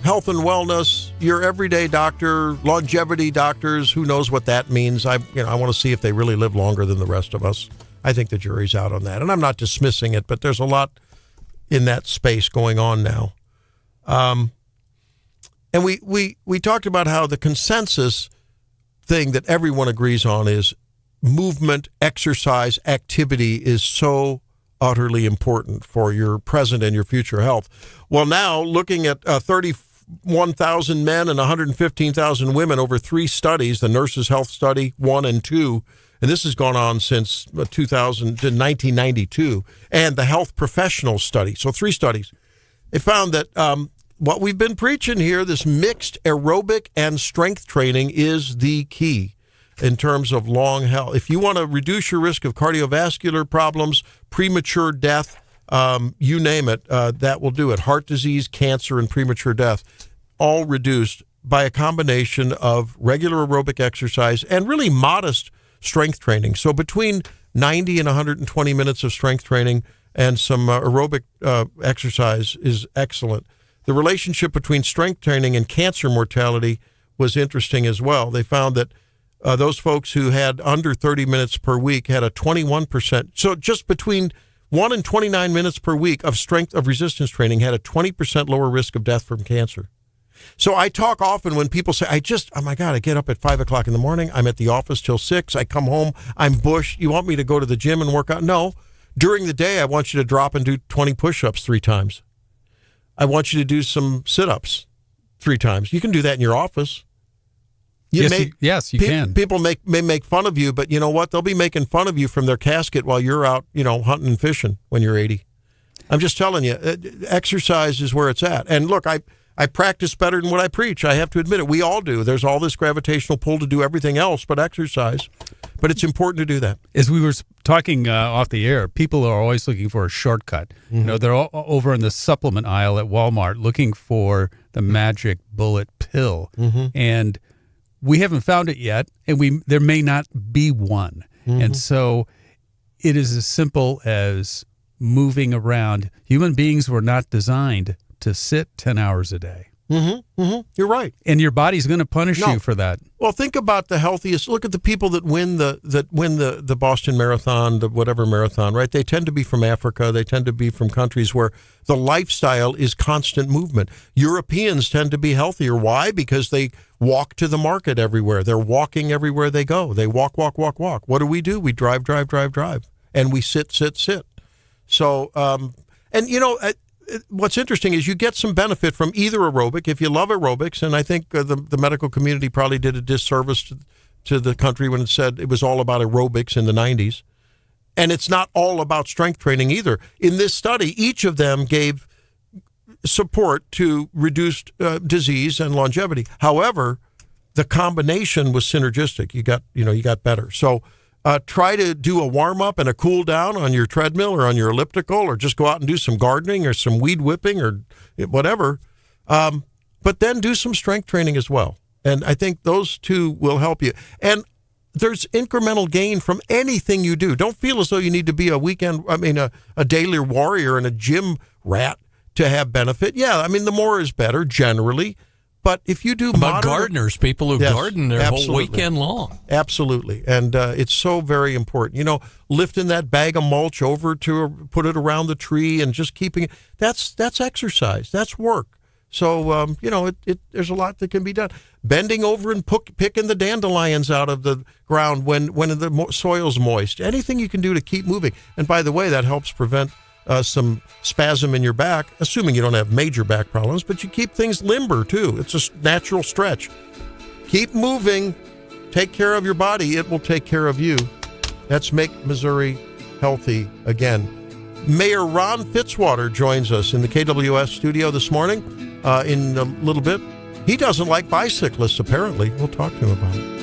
health and wellness, your everyday doctor, longevity doctors, who knows what that means. I want to see if they really live longer than the rest of us. I think the jury's out on that. And I'm not dismissing it, but there's a lot in that space going on now. And we talked about how the consensus thing that everyone agrees on is movement, exercise, activity is so utterly important for your present and your future health. Well, now looking at 31,000 men and 115,000 women over 3 studies, the Nurses' Health Study 1 and 2, and this has gone on since 2000 to 1992, and the Health Professionals Study, so 3 studies. They found that what we've been preaching here, this mixed aerobic and strength training, is the key in terms of long health. If you want to reduce your risk of cardiovascular problems, premature death, you name it, that will do it. Heart disease, cancer, and premature death, all reduced by a combination of regular aerobic exercise and really modest strength training. So between 90 and 120 minutes of strength training and some aerobic exercise is excellent. The relationship between strength training and cancer mortality was interesting as well. They found that those folks who had under 30 minutes per week had a 21%. So just between 1 and 29 minutes per week of strength of resistance training had a 20% lower risk of death from cancer. So I talk often when people say, oh my God, I get up at 5 o'clock in the morning. I'm at the office till 6. I come home. I'm bush. You want me to go to the gym and work out? No. During the day, I want you to drop and do 20 push-ups 3 times. I want you to do some sit-ups 3 times. You can do that in your office. Yes, you can. People may make fun of you, but you know what? They'll be making fun of you from their casket while you're out, hunting and fishing when you're 80. I'm just telling you, exercise is where it's at. And look, I practice better than what I preach. I have to admit it. We all do. There's all this gravitational pull to do everything else but exercise. But it's important to do that. As we were talking off the air, people are always looking for a shortcut. Mm-hmm. They're all over in the supplement aisle at Walmart looking for the magic bullet pill. Mm-hmm. And we haven't found it yet, and there may not be one. Mm-hmm. And so it is as simple as moving around. Human beings were not designed to sit 10 hours a day. Mm-hmm. Mm-hmm. You're right. And your body's going to punish you for that. Well, think about the healthiest. Look at the people that win the Boston Marathon, the whatever marathon, right? They tend to be from Africa. They tend to be from countries where the lifestyle is constant movement. Europeans tend to be healthier. Why? Because they walk to the market everywhere. They're walking everywhere they go. They walk, walk, walk, walk. What do? We drive, drive, drive, drive. And we sit, sit, sit. So, what's interesting is you get some benefit from either aerobic if you love aerobics, and I think the medical community probably did a disservice to the country when it said it was all about aerobics in the 90s. And it's not all about strength training either. In this study, each of them gave support to reduced disease and longevity. However, the combination was synergistic. You got better. So try to do a warm-up and a cool-down on your treadmill or on your elliptical, or just go out and do some gardening or some weed whipping or whatever. But then do some strength training as well. And I think those two will help you. And there's incremental gain from anything you do. Don't feel as though you need to be a daily warrior and a gym rat to have benefit. Yeah, the more is better generally. But if you do gardeners, people who garden their whole weekend long. Absolutely. And it's so very important. Lifting that bag of mulch over to put it around the tree and just keeping it, that's exercise. That's work. So, there's a lot that can be done. Bending over and picking the dandelions out of the ground when the soil's moist. Anything you can do to keep moving. And by the way, that helps prevent some spasm in your back, assuming you don't have major back problems, but you keep things limber too. It's a natural stretch. Keep moving. Take care of your body. It will take care of you. Let's make Missouri healthy again. Mayor Ron Fitzwater joins us in the KWS studio this morning in a little bit. He doesn't like bicyclists, apparently. We'll talk to him about it.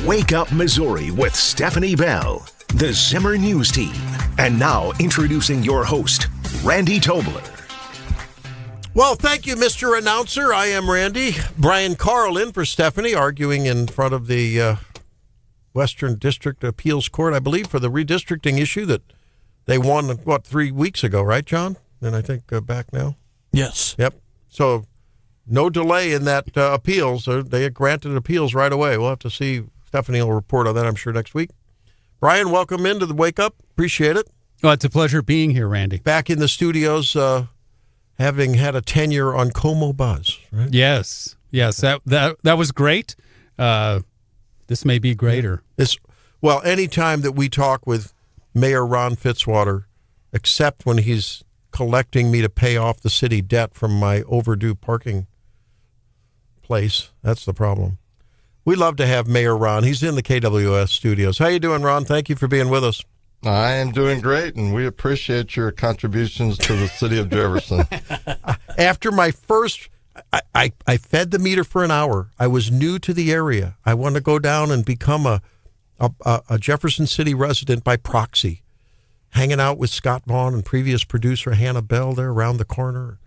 Wake Up Missouri with Stephanie Bell, the Zimmer News Team. And now introducing your host, Randy Tobler. Well, thank you, Mr. Announcer. I am Randy. Brian Carl in for Stephanie, arguing in front of the Western District Appeals Court, I believe, for the redistricting issue that they won, 3 weeks ago, right, John? And I think back now? Yes. Yep. So no delay in that appeals. They granted appeals right away. We'll have to see. Stephanie will report on that, I'm sure, next week. Brian, welcome into the Wake Up. Appreciate it. Oh, it's a pleasure being here, Randy. Back in the studios, having had a tenure on Como Buzz, right? Yes. That was great. This may be greater. Anytime that we talk with Mayor Ron Fitzwater, except when he's collecting me to pay off the city debt from my overdue parking place, that's the problem. We love to have Mayor Ron. He's in the KWS studios. How you doing, Ron? Thank you for being with us. I am doing great, and we appreciate your contributions to the city of Jefferson. After my first, I fed the meter for an hour. I was new to the area. I wanted to go down and become a Jefferson City resident by proxy, hanging out with Scott Vaughn and previous producer Hannah Bell there around the corner.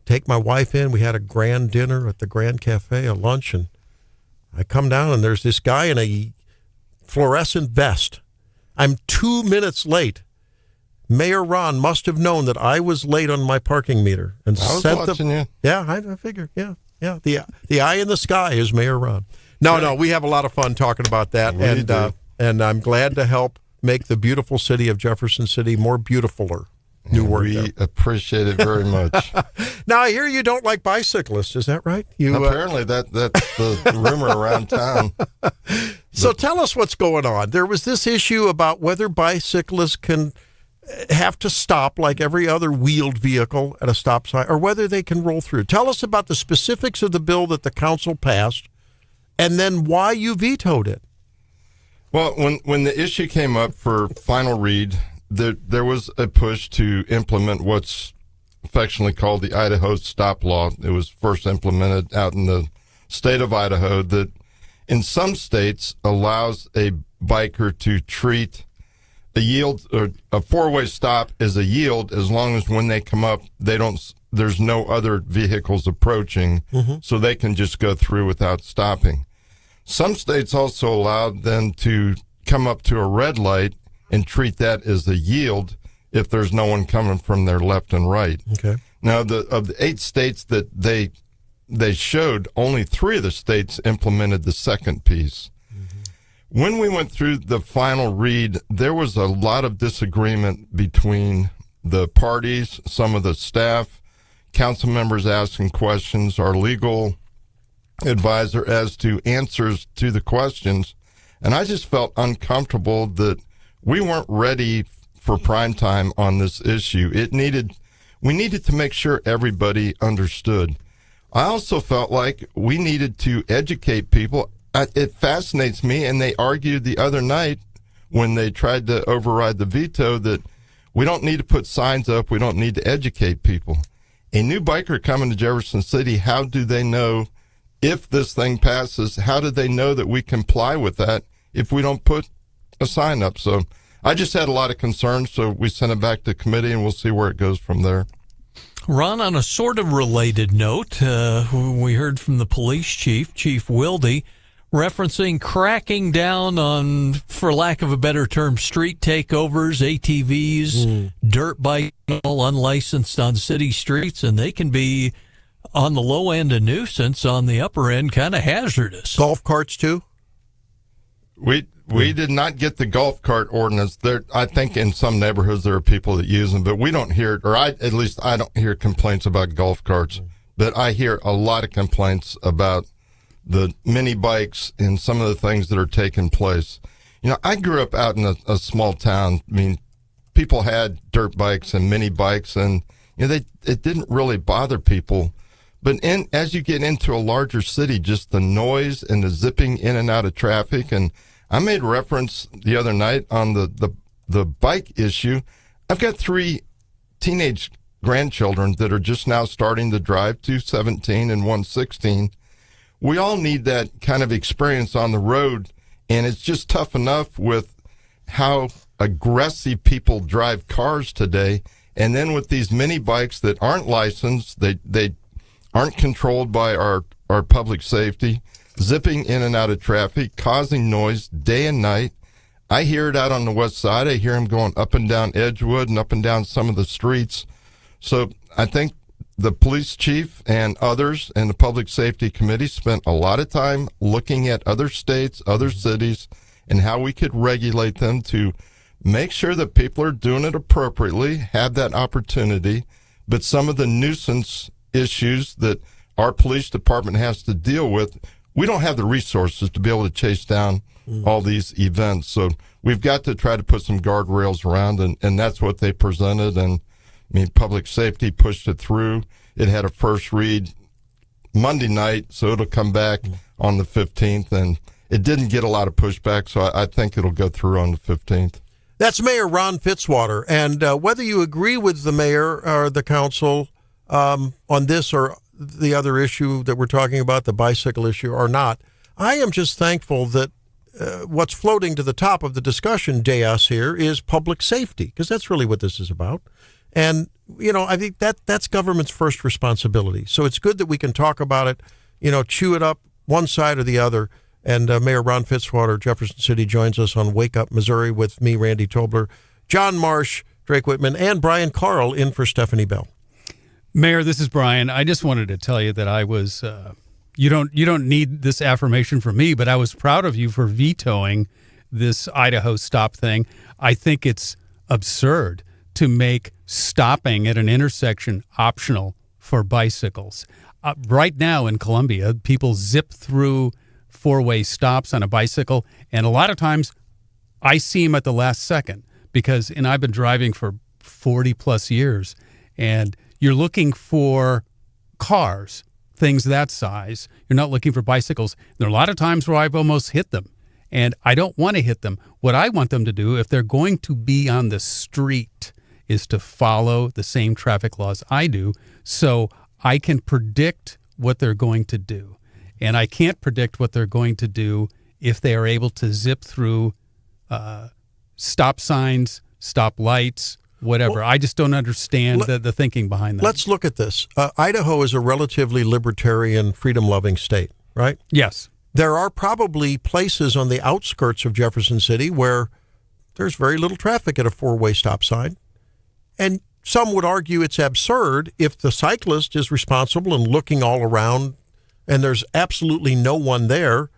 Take my wife in. We had a grand dinner at the Grand Cafe, a lunch, and I come down, and there's this guy in a fluorescent vest. I'm 2 minutes late. Mayor Ron must have known that I was late on my parking meter. And I was watching you. Yeah, I figured. Yeah. The eye in the sky is Mayor Ron. No, we have a lot of fun talking about that. And I'm glad to help make the beautiful city of Jefferson City more beautifuler. New word. We appreciate it very much. Now, I hear you don't like bicyclists. Is that right? Apparently, that's the rumor around town. So tell us what's going on. There was this issue about whether bicyclists can have to stop like every other wheeled vehicle at a stop sign, or whether they can roll through. Tell us about the specifics of the bill that the council passed, and then why you vetoed it. Well, when the issue came up for final read, there was a push to implement what's affectionately called the Idaho Stop Law. It was first implemented out in the state of Idaho, that in some states allows a biker to treat a yield or a four-way stop as a yield, as long as when they come up, there's no other vehicles approaching, so they can just go through without stopping. Some states also allowed them to come up to a red light and treat that as a yield if there's no one coming from their left and right. Okay. Now, of the 8 states that they showed, only 3 of the states implemented the second piece. When we went through the final read, there was a lot of disagreement between the parties, some of the staff, council members asking questions, our legal advisor as to answers to the questions. And I just felt uncomfortable that we weren't ready for prime time on this issue. We needed to make sure everybody understood. I also felt like we needed to educate people. It fascinates me, and they argued the other night when they tried to override the veto that we don't need to put signs up, we don't need to educate people. A new biker coming to Jefferson City, how do they know if this thing passes? How do they know that we comply with that if we don't put a sign up? So I just had a lot of concerns, so we sent it back to committee, and we'll see where it goes from there. Ron, on a sort of related note, we heard from the police chief, Chief Wilde, referencing cracking down on, for lack of a better term, street takeovers, ATVs, dirt bikes, all unlicensed on city streets, and they can be, on the low end, a nuisance, on the upper end, kind of hazardous. Golf carts, too? We did not get the golf cart ordinance. There, I think in some neighborhoods there are people that use them, but we don't hear, at least I don't hear complaints about golf carts. But I hear a lot of complaints about the mini bikes and some of the things that are taking place. You know, I grew up out in a small town. I mean, people had dirt bikes and mini bikes, and it didn't really bother people. But as you get into a larger city, just the noise and the zipping in and out of traffic. And I made reference the other night on the bike issue. I've got 3 teenage grandchildren that are just now starting to drive, 2 17 and 1 16. We all need that kind of experience on the road. And it's just tough enough with how aggressive people drive cars today. And then with these mini bikes that aren't licensed, they aren't controlled by our public safety, zipping in and out of traffic, causing noise day and night. I hear it out on the west side. I hear them going up and down Edgewood and up and down some of the streets. So I think the police chief and others and the public safety committee spent a lot of time looking at other states, other cities, and how we could regulate them to make sure that people are doing it appropriately, have that opportunity. But some of the nuisance issues that our police department has to deal with, we don't have the resources to be able to chase down all these events. So we've got to try to put some guardrails around, and that's what they presented. And I mean, public safety pushed it through. It had a first read Monday night, so it'll come back on the 15th. And it didn't get a lot of pushback, so I think it'll go through on the 15th. That's Mayor Ron Fitzwater. And whether you agree with the mayor or the council on this or the other issue that we're talking about, the bicycle issue, or not, I am just thankful that what's floating to the top of the discussion dais here is public safety, because that's really what this is about. And, you know, I think that's government's first responsibility. So it's good that we can talk about it, you know, chew it up one side or the other. And Mayor Ron Fitzwater, Jefferson City, joins us on Wake Up Missouri with me, Randy Tobler, John Marsh, Drake Whitman, and Brian Carl in for Stephanie Bell. Mayor, this is Brian. I just wanted to tell you that I was, you don't need this affirmation from me, but I was proud of you for vetoing this Idaho stop thing. I think it's absurd to make stopping at an intersection optional for bicycles. Right now in Columbia, people zip through four-way stops on a bicycle, and a lot of times I see them at the last second because, and I've been driving for 40 plus years, and you're looking for cars, things that size. You're not looking for bicycles. There are a lot of times where I've almost hit them, and I don't want to hit them. What I want them to do, if they're going to be on the street, is to follow the same traffic laws I do, so I can predict what they're going to do. And I can't predict what they're going to do if they are able to zip through stop signs, stop lights, whatever. Well, I just don't understand the thinking behind that. Let's look at this. Idaho is a relatively libertarian, freedom-loving state, right? Yes. There are probably places on the outskirts of Jefferson City where there's very little traffic at a four-way stop sign. And some would argue it's absurd if the cyclist is responsible and looking all around and there's absolutely no one there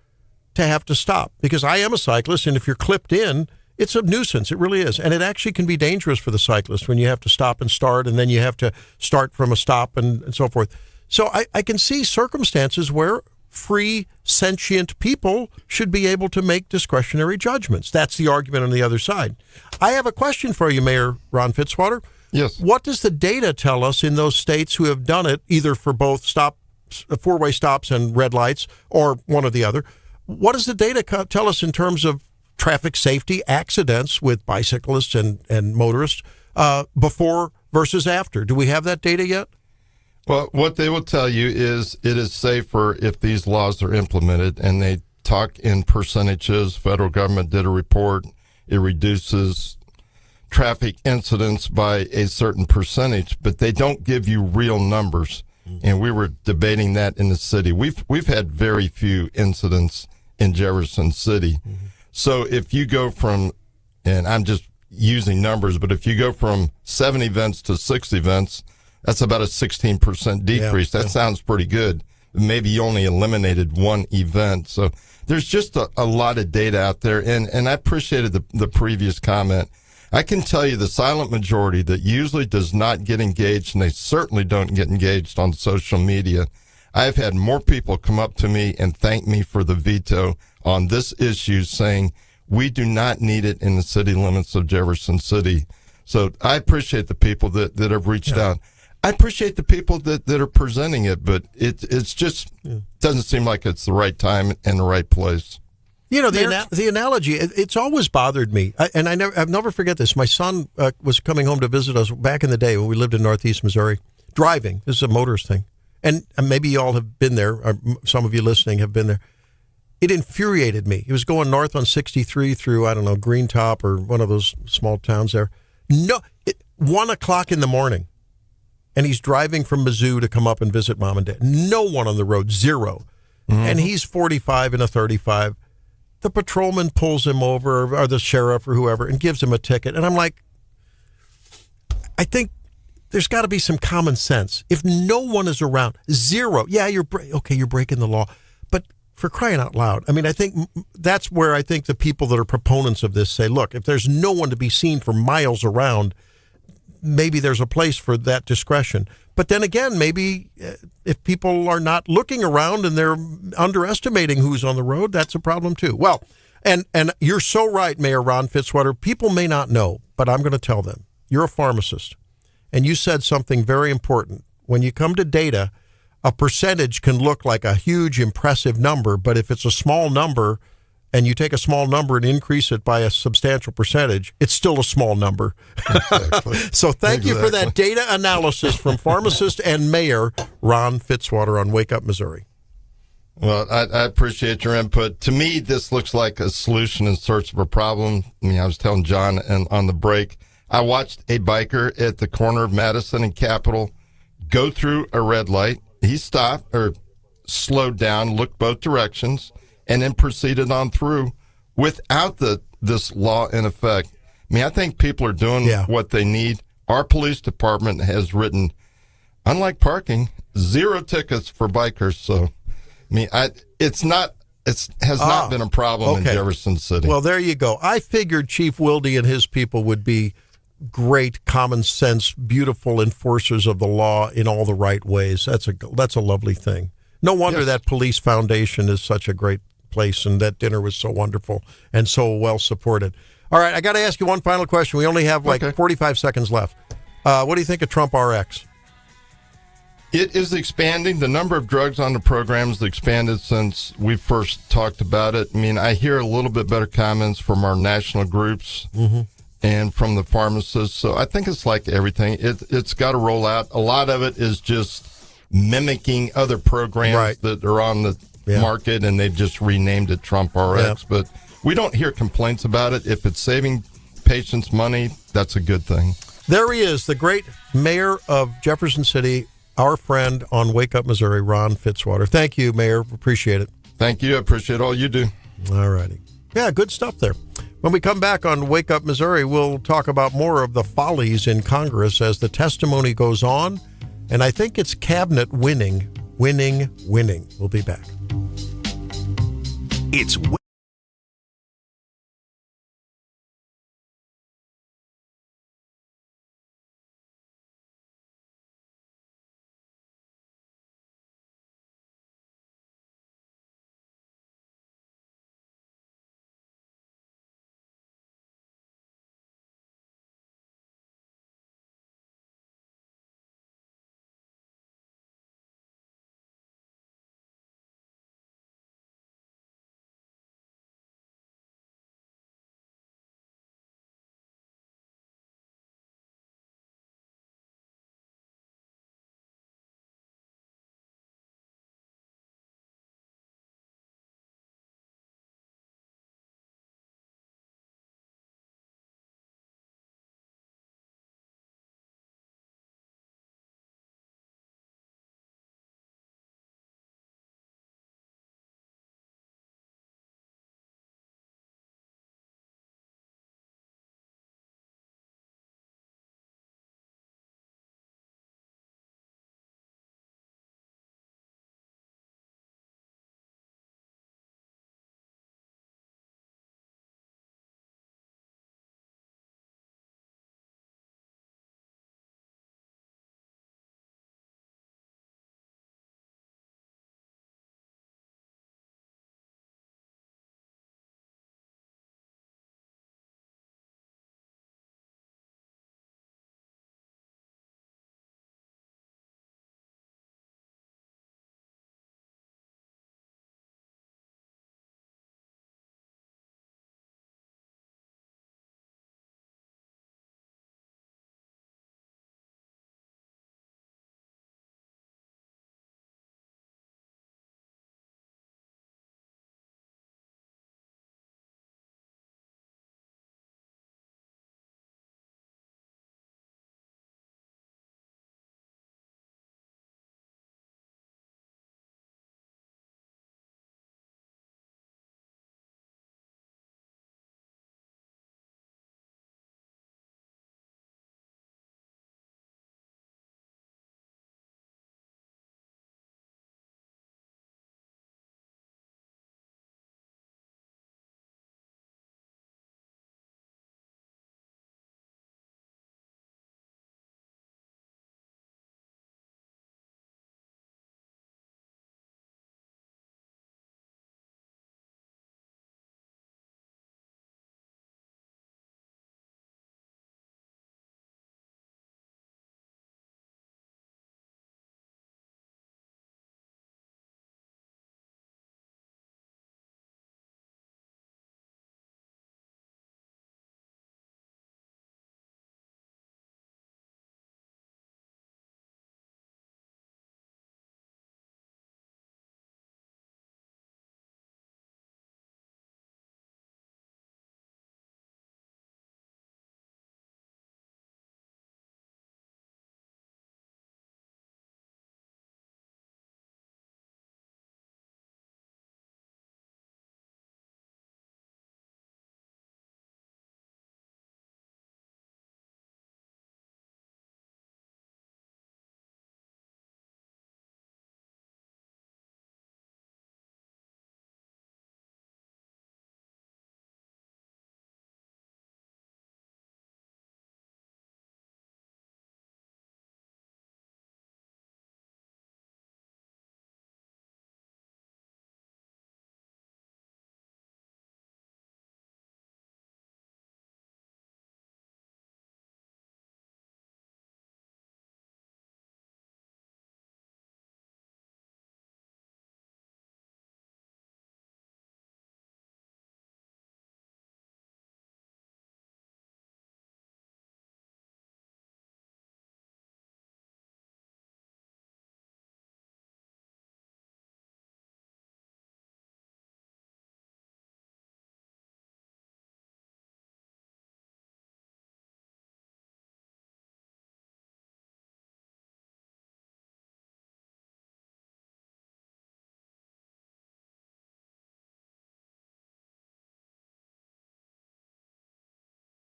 to have to stop. Because I am a cyclist, and if you're clipped in, it's a nuisance. It really is. And it actually can be dangerous for the cyclist when you have to stop and start, and then you have to start from a stop and so forth. So I can see circumstances where free, sentient people should be able to make discretionary judgments. That's the argument on the other side. I have a question for you, Mayor Ron Fitzwater. Yes. What does the data tell us in those states who have done it, either for both four-way stops and red lights, or one or the other? What does the data tell us in terms of traffic safety, accidents with bicyclists and motorists before versus after? Do we have that data yet? Well, what they will tell you is it is safer if these laws are implemented, and they talk in percentages. Federal government did a report. It reduces traffic incidents by a certain percentage, but they don't give you real numbers. And we were debating that in the city. We've had very few incidents in Jefferson City. So if you go from, and I'm just using numbers, but if you go from 7 events to 6 events, that's about a 16% decrease. That sounds pretty good. Maybe you only eliminated 1 event. So there's just a lot of data out there. And I appreciated the previous comment. I can tell you the silent majority that usually does not get engaged, and they certainly don't get engaged on social media. I've had more people come up to me and thank me for the veto on this issue, saying we do not need it in the city limits of Jefferson City. So I appreciate the people that have reached out. I appreciate the people that are presenting it, but it's just doesn't seem like it's the right time and the right place. You know, the analogy, it's always bothered me. I'll never forget this. My son was coming home to visit us back in the day when we lived in Northeast Missouri, driving. This is a motorist thing. And maybe you all have been there, or some of you listening have been there. It infuriated me. He was going north on 63 through, I don't know, Green Top or one of those small towns there. 1 o'clock in the morning. And he's driving from Mizzou to come up and visit mom and dad. No one on the road, zero. And he's 45 in a 35. The patrolman pulls him over, or the sheriff or whoever, and gives him a ticket. And I'm like, I think there's got to be some common sense. If no one is around, zero. Yeah, you're breaking the law. But for crying out loud, I mean, I think that's where I think the people that are proponents of this say, look, if there's no one to be seen for miles around, maybe there's a place for that discretion. But then again, maybe if people are not looking around and they're underestimating who's on the road, that's a problem too. Well, and you're so right, Mayor Ron Fitzwater. People may not know, but I'm going to tell them. You're a pharmacist, and you said something very important. When you come to data, a percentage can look like a huge, impressive number, but if it's a small number and you take a small number and increase it by a substantial percentage, it's still a small number. Exactly. So thank you for that data analysis from pharmacist and Mayor Ron Fitzwater on Wake Up Missouri. Well, I appreciate your input. To me, this looks like a solution in search of a problem. I mean, I was telling John on the break, I watched a biker at the corner of Madison and Capitol go through a red light. He stopped or slowed down, looked both directions, and then proceeded on through without this law in effect. I mean, I think people are doing what they need. Our police department has written, unlike parking, 0 tickets for bikers. So, I mean, it has not been a problem in Jefferson City. Well, there you go. I figured Chief Wilde and his people would be great, common sense, beautiful enforcers of the law in all the right ways. That's a lovely thing. No wonder that police foundation is such a great place, and that dinner was so wonderful and so well supported. All right, I got to ask you one final question. We only have 45 seconds left. What do you think of Trump RX? It is expanding. The number of drugs on the program has expanded since we first talked about it. I mean, I hear a little bit better comments from our national groups and from the pharmacists. So I think it's like everything. It's got to roll out. A lot of it is just mimicking other programs that are on the market, and they just renamed it Trump RX. But we don't hear complaints about it. If it's saving patients money, that's a good thing. There he is, the great mayor of Jefferson City, our friend on Wake Up Missouri, Ron Fitzwater. Thank you, Mayor. Appreciate it. Thank you. I appreciate all you do. All righty. Yeah, good stuff there. When we come back on Wake Up Missouri, we'll talk about more of the follies in Congress as the testimony goes on. And I think it's cabinet winning. We'll be back. It's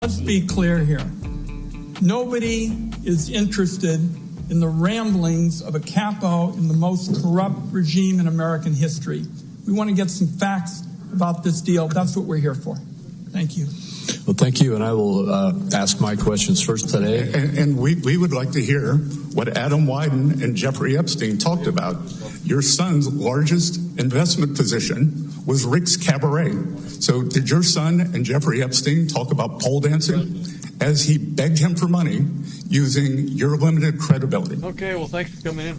Let's be clear here. Nobody is interested in the ramblings of a capo in the most corrupt regime in American history. We want to get some facts about this deal. That's what we're here for. Thank you. Well, thank you, and I will ask my questions first today. And we would like to hear what Adam Wyden and Jeffrey Epstein talked about. Your son's largest investment position was Rick's Cabaret. So did your son and Jeffrey Epstein talk about pole dancing as he begged him for money using your limited credibility? Okay, well, thanks for coming in.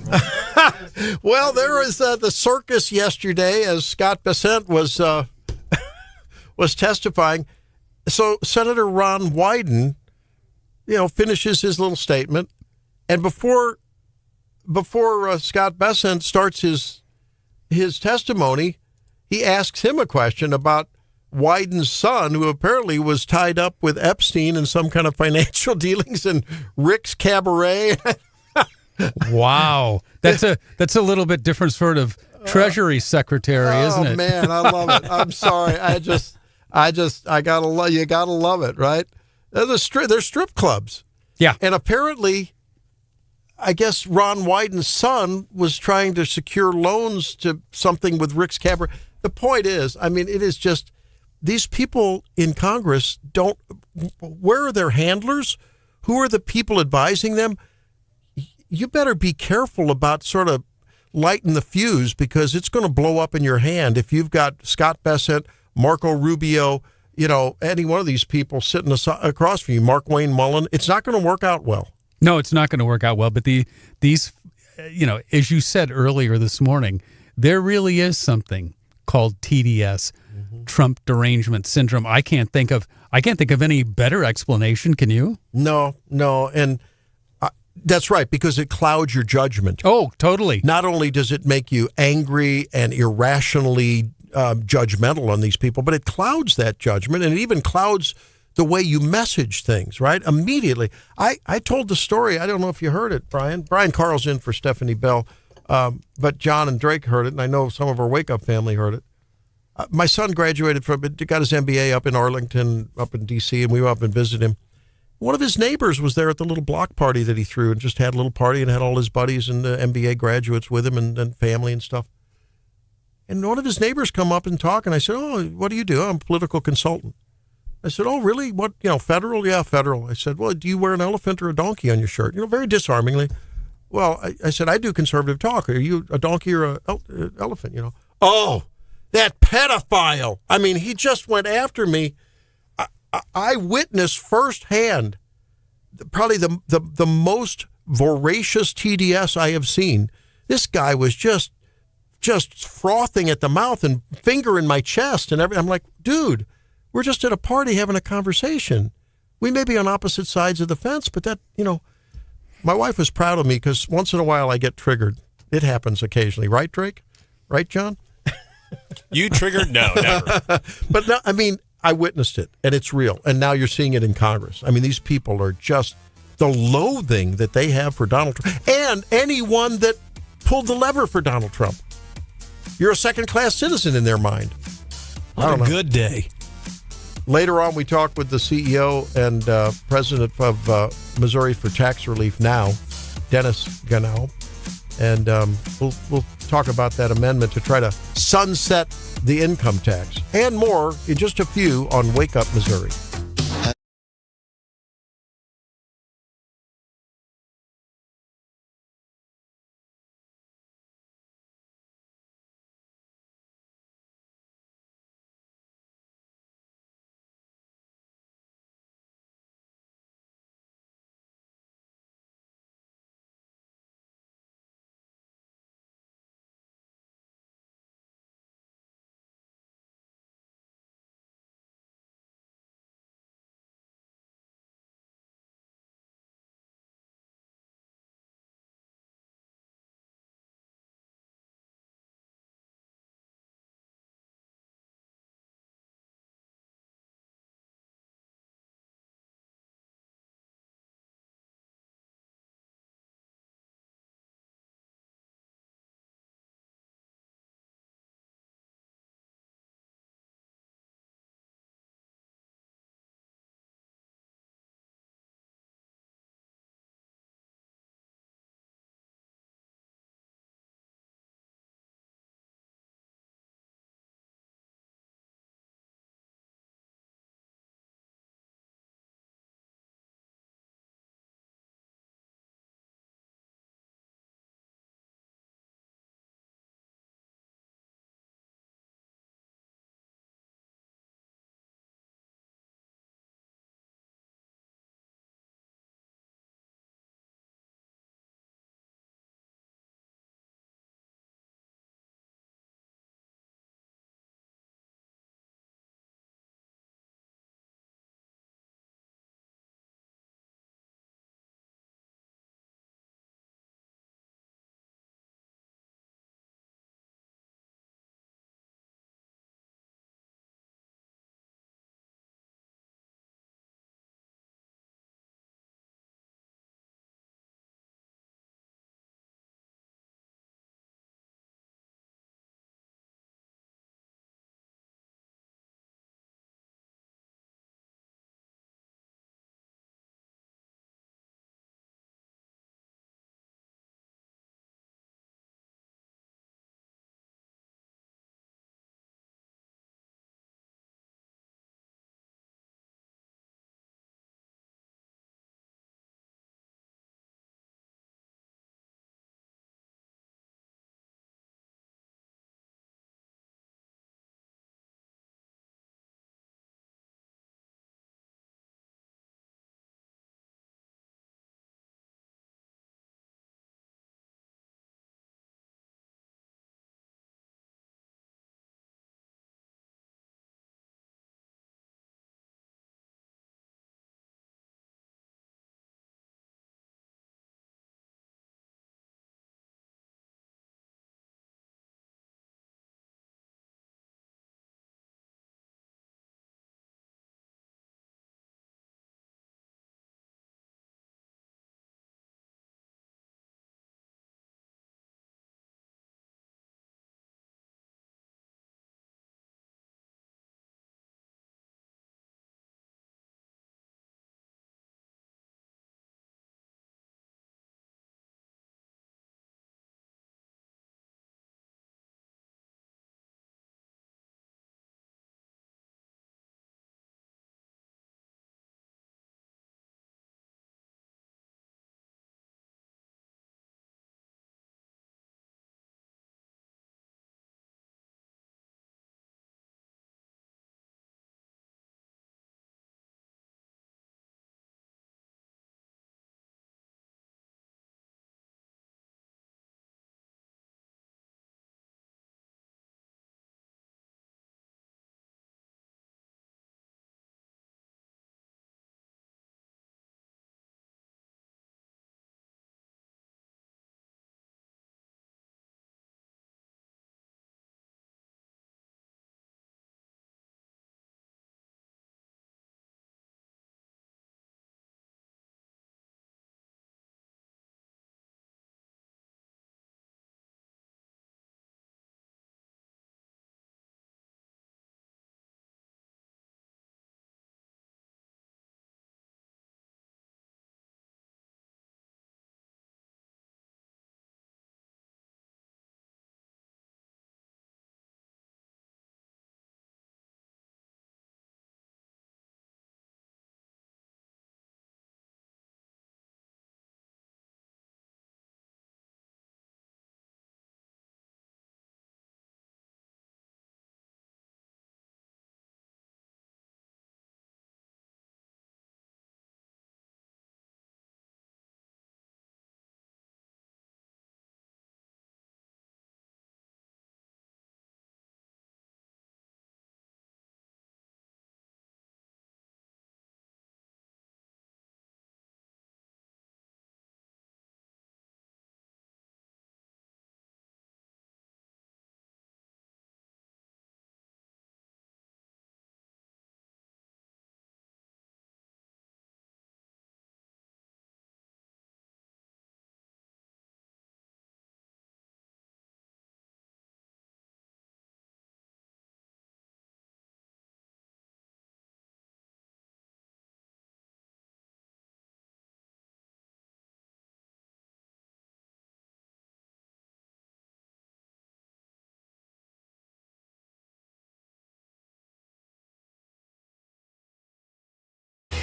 Well, there was the circus yesterday as Scott Bessent was testifying. So Senator Ron Wyden, finishes his little statement, and before Scott Bessent starts his testimony, he asks him a question about Wyden's son, who apparently was tied up with Epstein in some kind of financial dealings in Rick's Cabaret. Wow, that's a little bit different sort of Treasury Secretary, isn't it? Oh man, I love it. I'm sorry, you gotta love it, right? There's strip clubs. Yeah. And apparently, I guess Ron Wyden's son was trying to secure loans to something with Rick's Cabaret. The point is, it is just, these people in Congress where are their handlers? Who are the people advising them? You better be careful about sort of lighting the fuse, because it's going to blow up in your hand if you've got Scott Bessent, Marco Rubio, any one of these people sitting across from you, Mark Wayne Mullen. It's not going to work out well. No, it's not going to work out well. But these, as you said earlier this morning, there really is something called TDS, Trump derangement syndrome. I can't think of any better explanation. Can you? No, and that's right, because it clouds your judgment. Oh, totally. Not only does it make you angry and irrationally judgmental on these people, but it clouds that judgment, and it even clouds the way you message things, right? Immediately. I told the story. I don't know if you heard it, Brian. Brian Carl's in for Stephanie Bell, but John and Drake heard it, and I know some of our Wake Up family heard it. My son got his MBA up in Arlington, up in D.C., and we went up and visited him. One of his neighbors was there at the little block party that he threw, and just had a little party and had all his buddies and the MBA graduates with him and family and stuff. And one of his neighbors come up and talk, and I said, "Oh, what do you do?" "I'm a political consultant." I said, "Oh, really? What, federal?" "Yeah, federal." I said, "Well, do you wear an elephant or a donkey on your shirt?" Very disarmingly. Well, I said, "I do conservative talk. Are you a donkey or an elephant?" "Oh, that pedophile." He just went after me. I witnessed firsthand probably the most voracious TDS I have seen. This guy was just frothing at the mouth and finger in my chest and everything. I'm like, dude, we're just at a party having a conversation. We may be on opposite sides of the fence, but that, my wife was proud of me, because once in a while I get triggered. It happens occasionally. Right, Drake? Right, John? You triggered? No, never. But no, I witnessed it, and it's real. And now you're seeing it in Congress. These people are just, the loathing that they have for Donald Trump, and anyone that pulled the lever for Donald Trump. You're a second-class citizen in their mind. What a good day. Later on, we talked with the CEO and president of Missouri for Tax Relief Now, Dennis Ganal, and we'll talk about that amendment to try to sunset the income tax and more in just a few on Wake Up Missouri.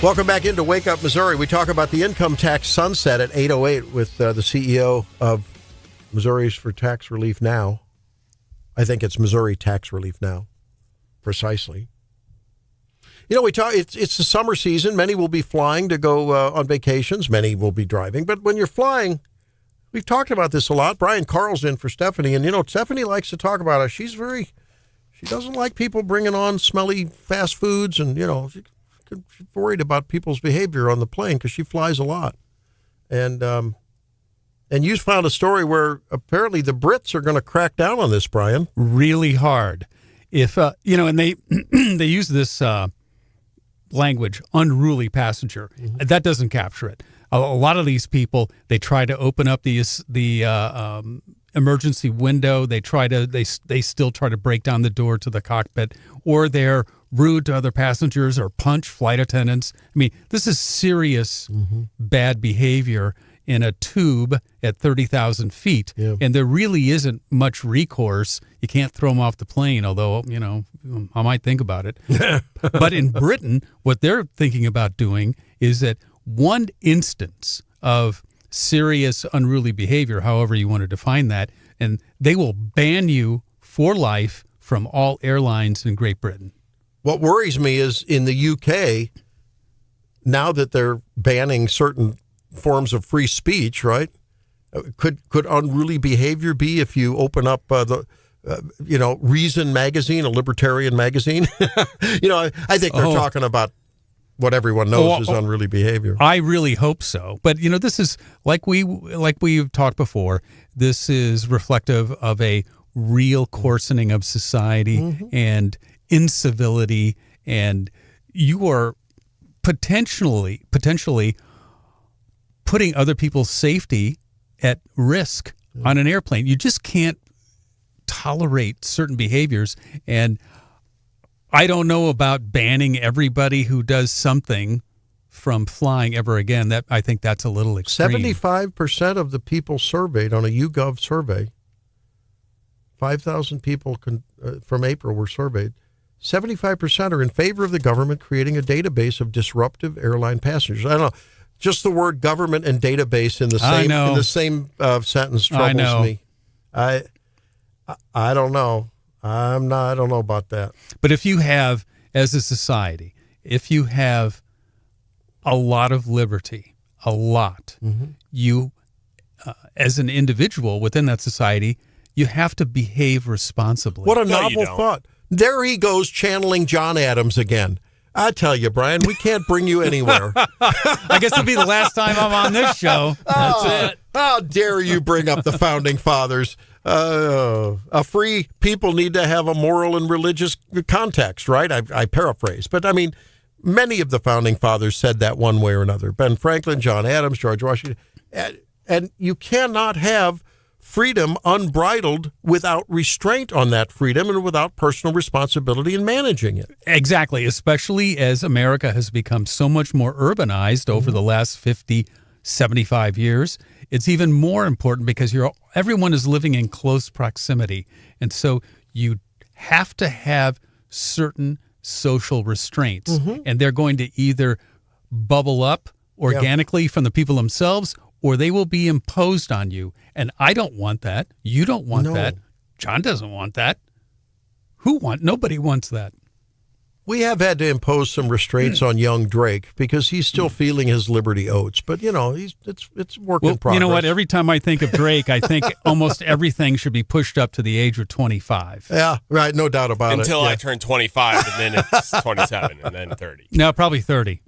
Welcome back into Wake Up Missouri. We talk about the income tax sunset at 8:08 with the CEO of Missouri's for Tax Relief Now. I think it's Missouri Tax Relief Now, precisely. You know, we talk. It's the summer season. Many will be flying to go on vacations. Many will be driving. But when you're flying, we've talked about this a lot. Brian Carl's in for Stephanie, and you know, Stephanie likes to talk about it. She doesn't like people bringing on smelly fast foods, and you know, she's worried about people's behavior on the plane because she flies a lot. And you found a story where apparently the Brits are going to crack down on this, Brian. Really hard. If you know, and they they use this language, unruly passenger. Mm-hmm. That doesn't capture it. A lot of these people, they try to open up the emergency window. They still try to break down the door to the cockpit, or they're rude to other passengers or punch flight attendants. I mean, this is serious bad behavior in a tube at 30,000 feet. Yeah. And there really isn't much recourse. You can't throw them off the plane, although, you know, I might think about it. But in Britain, what they're thinking about doing is that one instance of serious unruly behavior, however you want to define that, and they will ban you for life from all airlines in Great Britain. What worries me is in the UK, now that they're banning certain forms of free speech, right? Could unruly behavior be if you open up Reason magazine, a libertarian magazine? I think they're talking about what everyone knows is unruly behavior. I really hope so. But, you know, this is like we've talked before. This is reflective of a real coarsening of society and incivility, and you are potentially putting other people's safety at risk on an airplane. You just can't tolerate certain behaviors, and I don't know about banning everybody who does something from flying ever again. That I think that's a little extreme. 75% of the people surveyed on a YouGov survey, 5,000 people from April were surveyed. 75% are in favor of the government creating a database of disruptive airline passengers. I don't know. Just the word government and database in the same sentence troubles me. I don't know. I don't know about that. But if you have, as a society, if you have a lot of liberty, you, as an individual within that society, you have to behave responsibly. What a novel thought. There he goes channeling John Adams again. I tell you, Brian, we can't bring you anywhere. I guess it'll be the last time I'm on this show. That's it. How dare you bring up the Founding Fathers? A free people need to have a moral and religious context, right? I paraphrase. But, I mean, many of the Founding Fathers said that one way or another. Ben Franklin, John Adams, George Washington. And you cannot have freedom unbridled without restraint on that freedom and without personal responsibility in managing it. Exactly, especially as America has become so much more urbanized over the last 50, 75 years. It's even more important because everyone is living in close proximity. And so you have to have certain social restraints. And they're going to either bubble up organically from the people themselves, or they will be imposed on you. And I don't want that. You don't want that. John doesn't want that. Nobody wants that. We have had to impose some restraints on young Drake because he's still feeling his Liberty oats. But, you know, it's work in progress. You know what? Every time I think of Drake, I think almost everything should be pushed up to the age of 25. Yeah, right. No doubt about it. Until I turn 25, and then it's 27, and then 30. No, probably 30.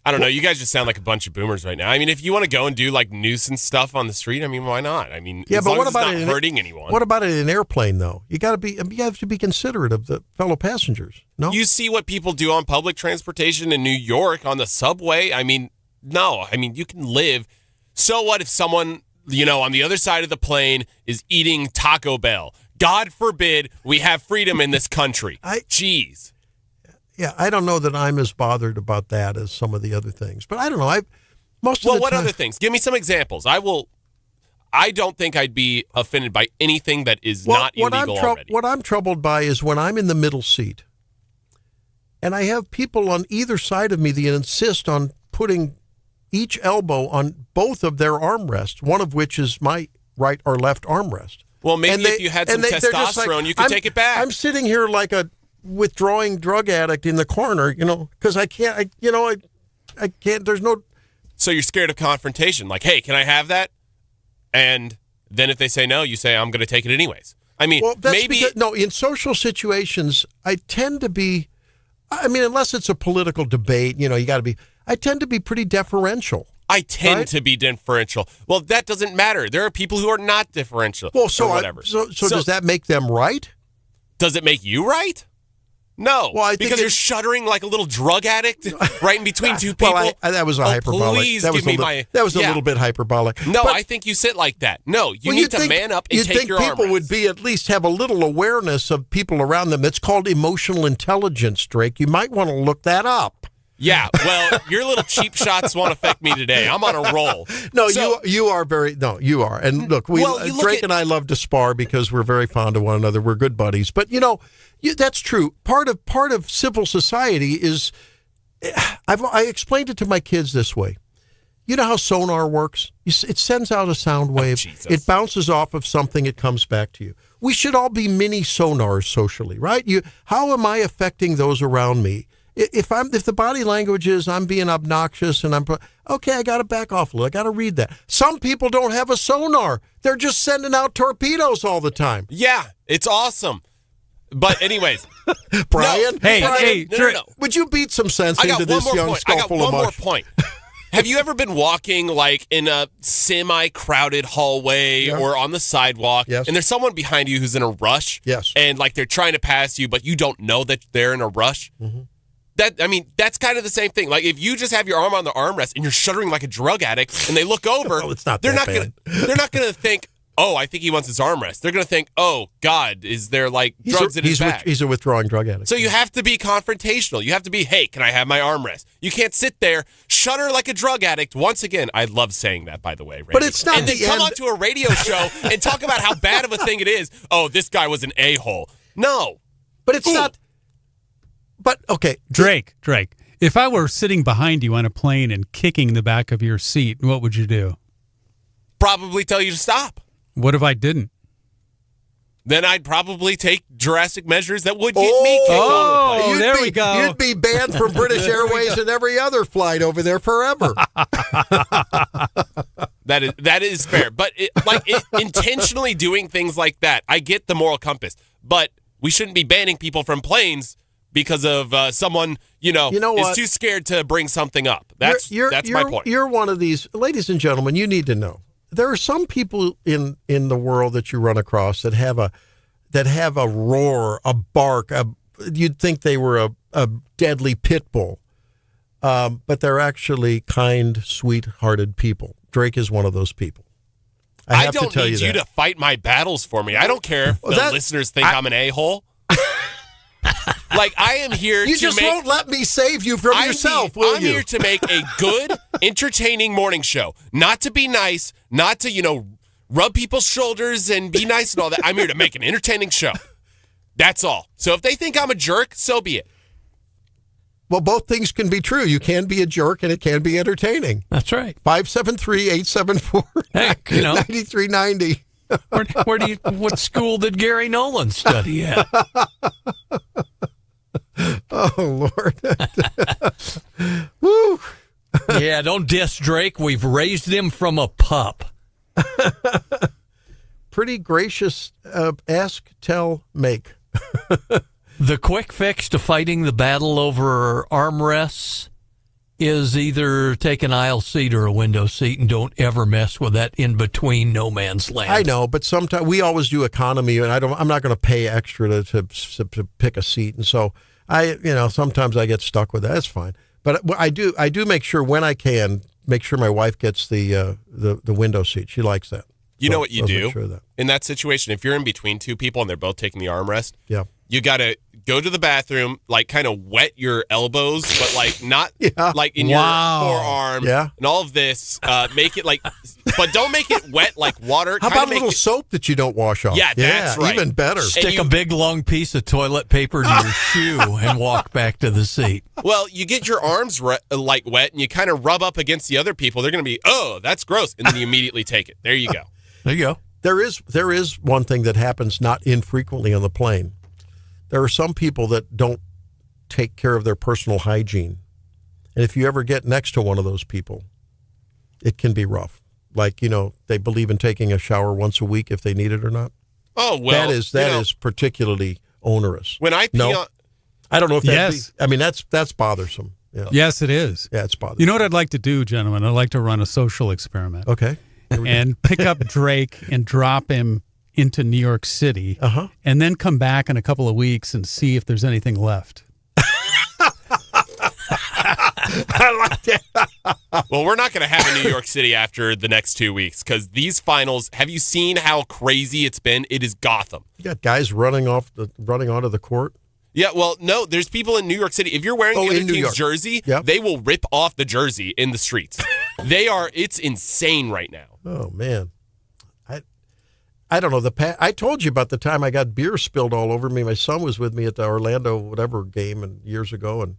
I don't know. You guys just sound like a bunch of boomers right now. I mean, if you want to go and do like nuisance stuff on the street, I mean, why not? I mean, as long as it's not hurting anyone. What about in an airplane though? You have to be considerate of the fellow passengers. No, you see what people do on public transportation in New York on the subway. I mean, no. I mean, you can live. So what if someone, you know, on the other side of the plane is eating Taco Bell? God forbid we have freedom in this country. Jeez. Yeah, I don't know that I'm as bothered about that as some of the other things. But I don't know. What other things? Give me some examples. I don't think I'd be offended by anything that is not illegal already. What I'm troubled by is when I'm in the middle seat and I have people on either side of me that insist on putting each elbow on both of their armrests, one of which is my right or left armrest. Well, maybe if you had some testosterone, you could take it back. I'm sitting here like a withdrawing drug addict in the corner, because I can't, I can't, there's no. So you're scared of confrontation. Like, hey, can I have that? And then if they say no, you say, I'm going to take it anyways. I mean, maybe. In social situations, I tend to be, unless it's a political debate, you got to be, I tend to be pretty deferential. I tend to be differential. Well, that doesn't matter. There are people who are not differential. Well, so or whatever. So does that make them right? Does it make you right? No. Well, because you're shuddering like a little drug addict right in between two people. Well, that was a hyperbolic. Please that was give me that was a little bit hyperbolic. No, I think you sit like that. No, you need to man up and take your arm. You'd think people would be at least have a little awareness of people around them. It's called emotional intelligence, Drake. You might want to look that up. Yeah, well, your little cheap shots won't affect me today. I'm on a roll. No, you are you are. And look, Drake and I love to spar because we're very fond of one another. We're good buddies. But that's true. Part of civil society is, I explained it to my kids this way. You know how sonar works? It sends out a sound wave. It bounces off of something. It comes back to you. We should all be mini sonars socially, right? How am I affecting those around me? If the body language is I'm being obnoxious and I got to back off a little. I got to read that. Some people don't have a sonar. They're just sending out torpedoes all the time. Yeah, it's awesome. But anyways, Brian, no. Would you beat some sense into this young skull full of mush? I got one more point. Have you ever been walking like in a semi-crowded hallway or on the sidewalk, and there's someone behind you who's in a rush? Yes. And like they're trying to pass you, but you don't know that they're in a rush? Mm-hmm. That's kind of the same thing. Like if you just have your arm on the armrest and you're shuddering like a drug addict, and they look over, they're not gonna think, oh, I think he wants his armrest. They're gonna think, oh God, is there like drugs in his bag? He's a withdrawing drug addict. So you have to be confrontational. You have to be, hey, can I have my armrest? You can't sit there, shudder like a drug addict. Once again, I love saying that, by the way, Randy. But it's not and then come onto a radio show and talk about how bad of a thing it is. Oh, this guy was an a-hole. No, but it's not. But okay, Drake. If I were sitting behind you on a plane and kicking the back of your seat, what would you do? Probably tell you to stop. What if I didn't? Then I'd probably take drastic measures that would get me kicked on the plane. There we go. You'd be banned from British Airways and every other flight over there forever. That is fair. But intentionally doing things like that, I get the moral compass. But we shouldn't be banning people from planes because of someone, is too scared to bring something up. That's my point. You're one of these, ladies and gentlemen, you need to know. There are some people in the world that you run across that have a roar, a bark. You'd think they were a deadly pit bull, but they're actually kind, sweet-hearted people. Drake is one of those people. I don't need you to fight my battles for me. I don't care if the listeners think I'm an a-hole. Like, I am here you just won't let me save you from yourself, will you? I'm here to make a good, entertaining morning show. Not to be nice, not to, rub people's shoulders and be nice and all that. I'm here to make an entertaining show. That's all. So if they think I'm a jerk, so be it. Well, both things can be true. You can be a jerk and it can be entertaining. That's right. 573-874-9390. What school did Gary Nolan study at? Oh, Lord. Woo. Yeah, don't diss Drake. We've raised him from a pup. Pretty gracious ask, tell, make. The quick fix to fighting the battle over armrests is either take an aisle seat or a window seat and don't ever mess with that in between no man's land. I know, but sometimes we always do economy, and I'm not going to pay extra to pick a seat, and so sometimes I get stuck with that. That's fine, but I do make sure when I can make sure my wife gets the window seat. She likes that. You know what you do in that situation? If you're in between two people and they're both taking the armrest, You got to go to the bathroom, like kind of wet your elbows, but like not like in your forearm and all of this. Make it like, but don't make it wet like water. How about a little soap that you don't wash off? Yeah, that's right. Even better. Stick a big long piece of toilet paper to your shoe and walk back to the seat. Well, you get your arms like wet and you kind of rub up against the other people. They're going to be, oh, that's gross. And then you immediately take it. There you go. There you go. There is one thing that happens not infrequently on the plane. There are some people that don't take care of their personal hygiene. And if you ever get next to one of those people, it can be rough. Like, they believe in taking a shower once a week if they need it or not. Oh, well. That is particularly onerous. When I pee on... I don't know if that's bothersome. Yeah. Yes, it is. Yeah, it's bothersome. You know what I'd like to do, gentlemen? I'd like to run a social experiment. Okay. And pick up Drake and drop him into New York City, and then come back in a couple of weeks and see if there's anything left. I like that. Well, we're not going to have a New York City after the next 2 weeks because these finals, have you seen how crazy it's been? It is Gotham. You got guys running onto the court. Yeah, well, no, there's people in New York City. If you're wearing the other team's jersey, they will rip off the jersey in the streets. It's insane right now. Oh, man. I don't know. I told you about the time I got beer spilled all over me. My son was with me at the Orlando whatever game years ago, and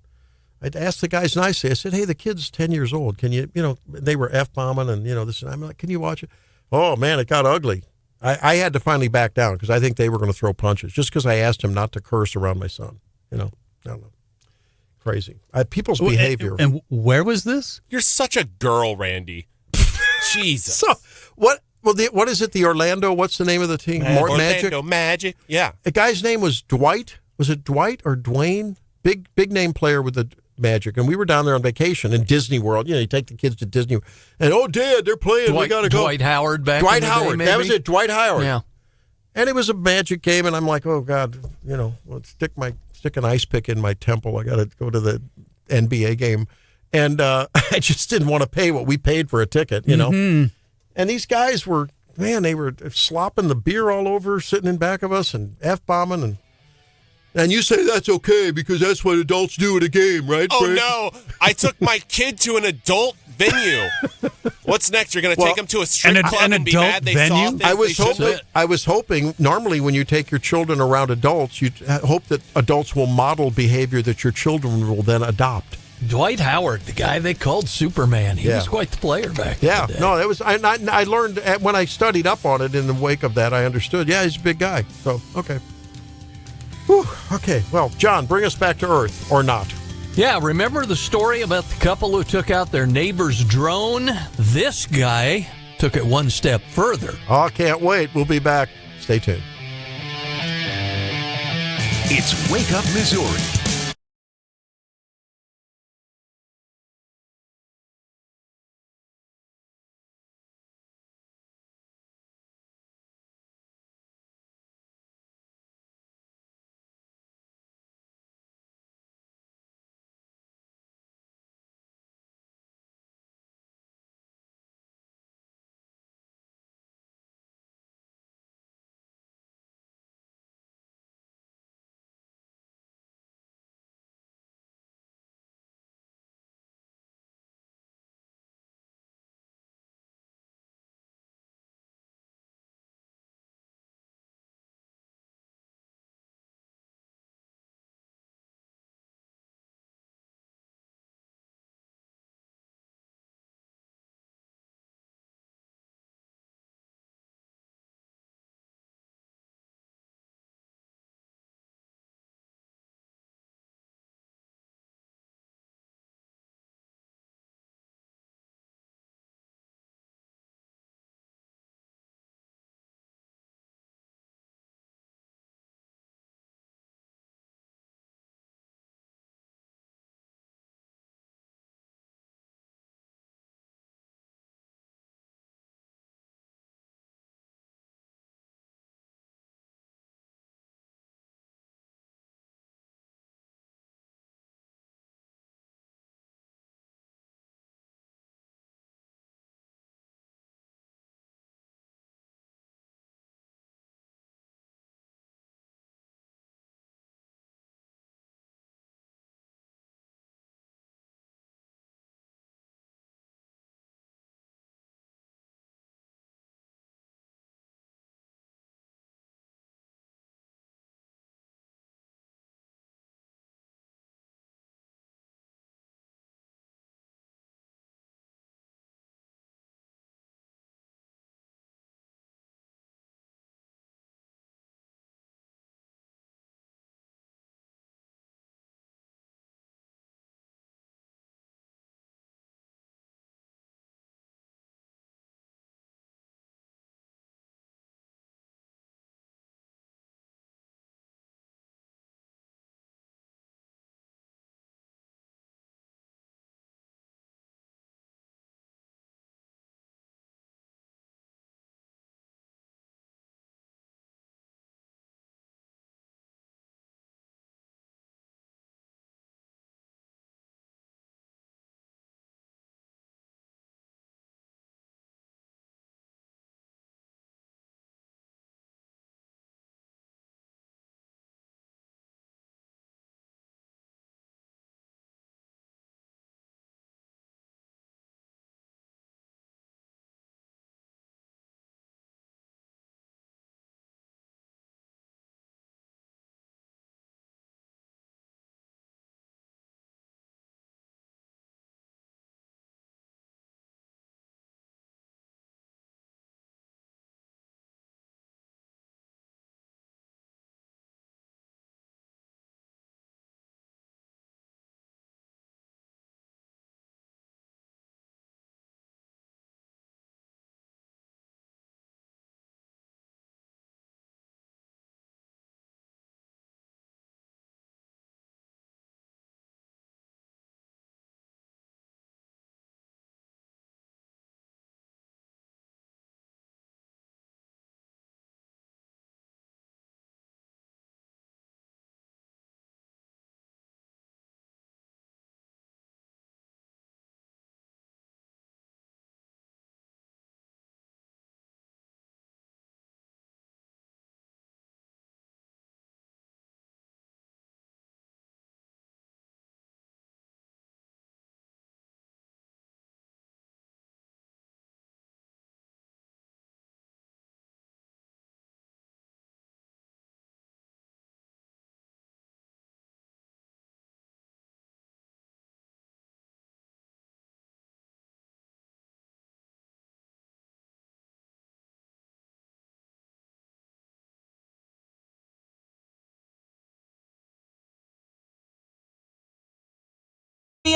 I asked the guys nicely. I said, "Hey, the kid's 10 years old. Can you, they were F-bombing and, this. And I'm like, can you watch it?" Oh, man, it got ugly. I had to finally back down because I think they were going to throw punches just because I asked him not to curse around my son. I don't know. Crazy. People's behavior. And where was this? You're such a girl, Randy. Jesus. So, what? Well, what is it? The Orlando? What's the name of the team? Orlando Magic. Yeah. The guy's name was Dwight. Was it Dwight or Dwayne? Big name player with the Magic. And we were down there on vacation in Disney World. You take the kids to Disney. And, Dad, they're playing. We got to go. Dwight Howard back Dwight in the Howard. day, maybe? That was it. Dwight Howard. Yeah. And it was a Magic game. And I'm like, oh, God, let's stick an ice pick in my temple. I got to go to the NBA game. And I just didn't want to pay what we paid for a ticket, Mm-hmm. And these guys were, they were slopping the beer all over, sitting in back of us and F-bombing. And you say that's okay because that's what adults do at a game, right, Oh, Frank? no. I took my kid to an adult venue. What's next? You're going to take him to a strip club and be mad they saw things I was hoping, normally when you take your children around adults, you hope that adults will model behavior that your children will then adopt. Dwight Howard, the guy they called Superman. He was quite the player back in the day. No, that was I learned when I studied up on it in the wake of that, I understood. Yeah, he's a big guy. So, okay. Whew, okay, well, John, bring us back to Earth, or not. Yeah, remember the story about the couple who took out their neighbor's drone? This guy took it one step further. Oh, can't wait. We'll be back. Stay tuned. It's Wake Up Missouri.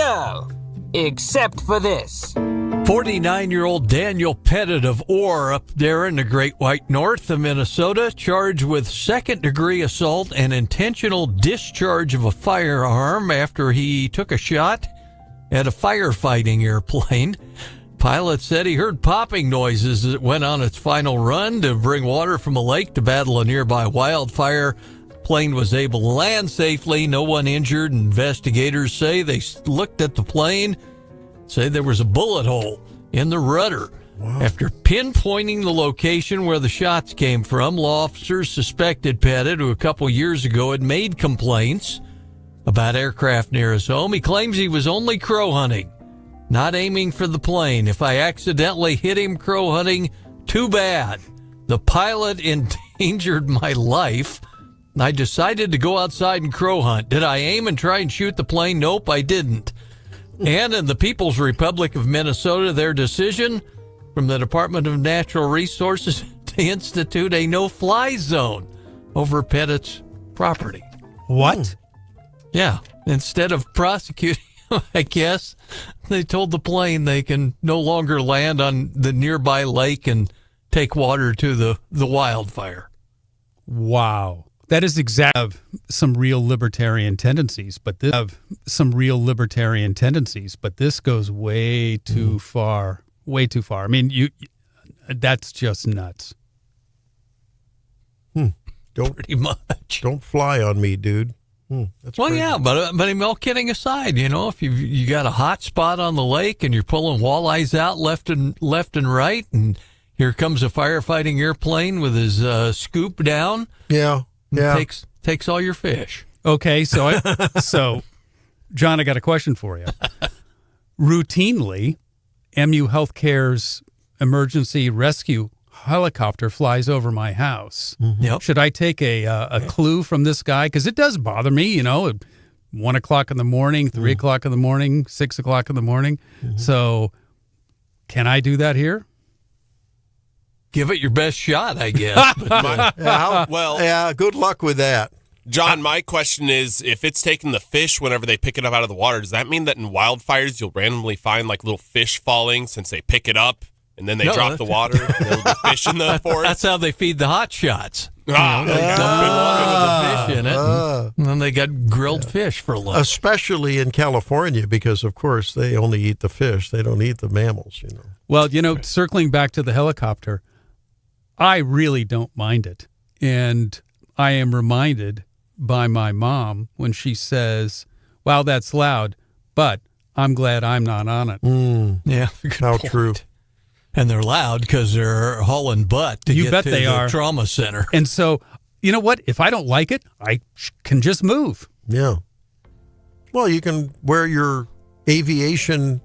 go. Except for this. 49-year-old Daniel Pettit of Orr up there in the Great White North of Minnesota, charged with second-degree assault and intentional discharge of a firearm after he took a shot at a firefighting airplane. Pilot said he heard popping noises as it went on its final run to bring water from a lake to battle a nearby wildfire. Plane was able to land safely. No one injured. Investigators say they looked at the plane, say there was a bullet hole in the rudder. Wow. After pinpointing the location where the shots came from, law officers suspected Pettit, who a couple years ago had made complaints about aircraft near his home. He claims he was only crow hunting, not aiming for the plane. If I accidentally hit him crow hunting, too bad. The pilot endangered my life. I decided to go outside and crow hunt. Did I aim and try and shoot the plane? Nope, I didn't. And in the People's Republic of Minnesota, their decision from the Department of Natural Resources to institute a no-fly zone over Pettit's property. What? Yeah. Instead of prosecuting, I guess, they told the plane they can no longer land on the nearby lake and take water to the wildfire. Wow. That is exactly some real libertarian tendencies, but this goes way too far. Way too far. I mean, that's just nuts. Pretty much. Don't fly on me, dude. That's well, crazy. yeah, but I mean, all kidding aside, if you got a hot spot on the lake and you're pulling walleyes out left and right, and here comes a firefighting airplane with his scoop down. Yeah. Takes all your fish. Okay, so John, I got a question for you. Routinely, MU Healthcare's emergency rescue helicopter flies over my house. Yep. Should I take a clue from this guy? Because it does bother me, at 1 o'clock in the morning, 3 o'clock in the morning, 6 o'clock in the morning. So can I do that here? Give it your best shot, I guess. But, good luck with that. John, my question is, if it's taking the fish whenever they pick it up out of the water, does that mean that in wildfires you'll randomly find like little fish falling since they pick it up and then they drop the water? There'll be fish in the forest? That's how they feed the hot shots. They dump the fish in it, and then they got grilled fish for lunch. Especially in California, because, of course, they only eat the fish. They don't eat the mammals, Well, circling back to the helicopter, I really don't mind it. And I am reminded by my mom when she says, wow, that's loud, but I'm glad I'm not on it. Yeah. How true. And they're loud because they're hauling butt to get to the trauma center. And so, you know what? If I don't like it, I can just move. Yeah. Well, you can wear your aviation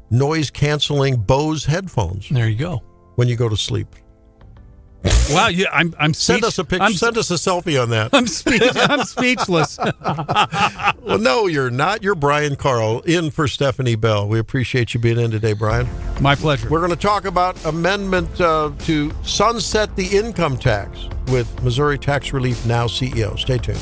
noise-canceling Bose headphones. There you go. When you go to sleep. Wow, yeah, I'm send us a picture. Send us a selfie on that. I'm speechless. Well, no, you're not. You're Brian Carl in for Stephanie Bell. We appreciate you being in today, Brian. My pleasure. We're going to talk about amendment to sunset the income tax with Missouri Tax Relief Now CEO. Stay tuned.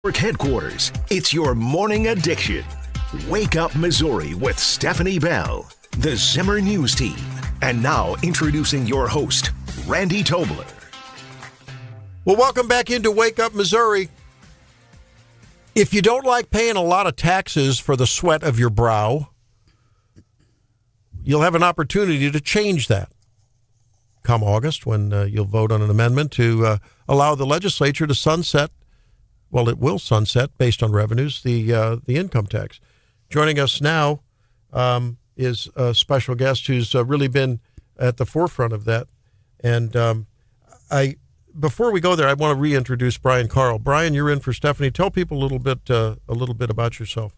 Headquarters, it's your morning addiction. Wake Up Missouri with Stephanie Bell, the Zimmer News Team. And now introducing your host, Randy Tobler. Well, welcome back into Wake Up Missouri. If you don't like paying a lot of taxes for the sweat of your brow, you'll have an opportunity to change that come August when you'll vote on an amendment to allow the legislature to sunset. Well, it will sunset based on revenues, the income tax. Joining us now is a special guest who's really been at the forefront of that. And before we go there, I want to reintroduce Brian Carl. Brian, you're in for Stephanie. Tell people a little bit about yourself.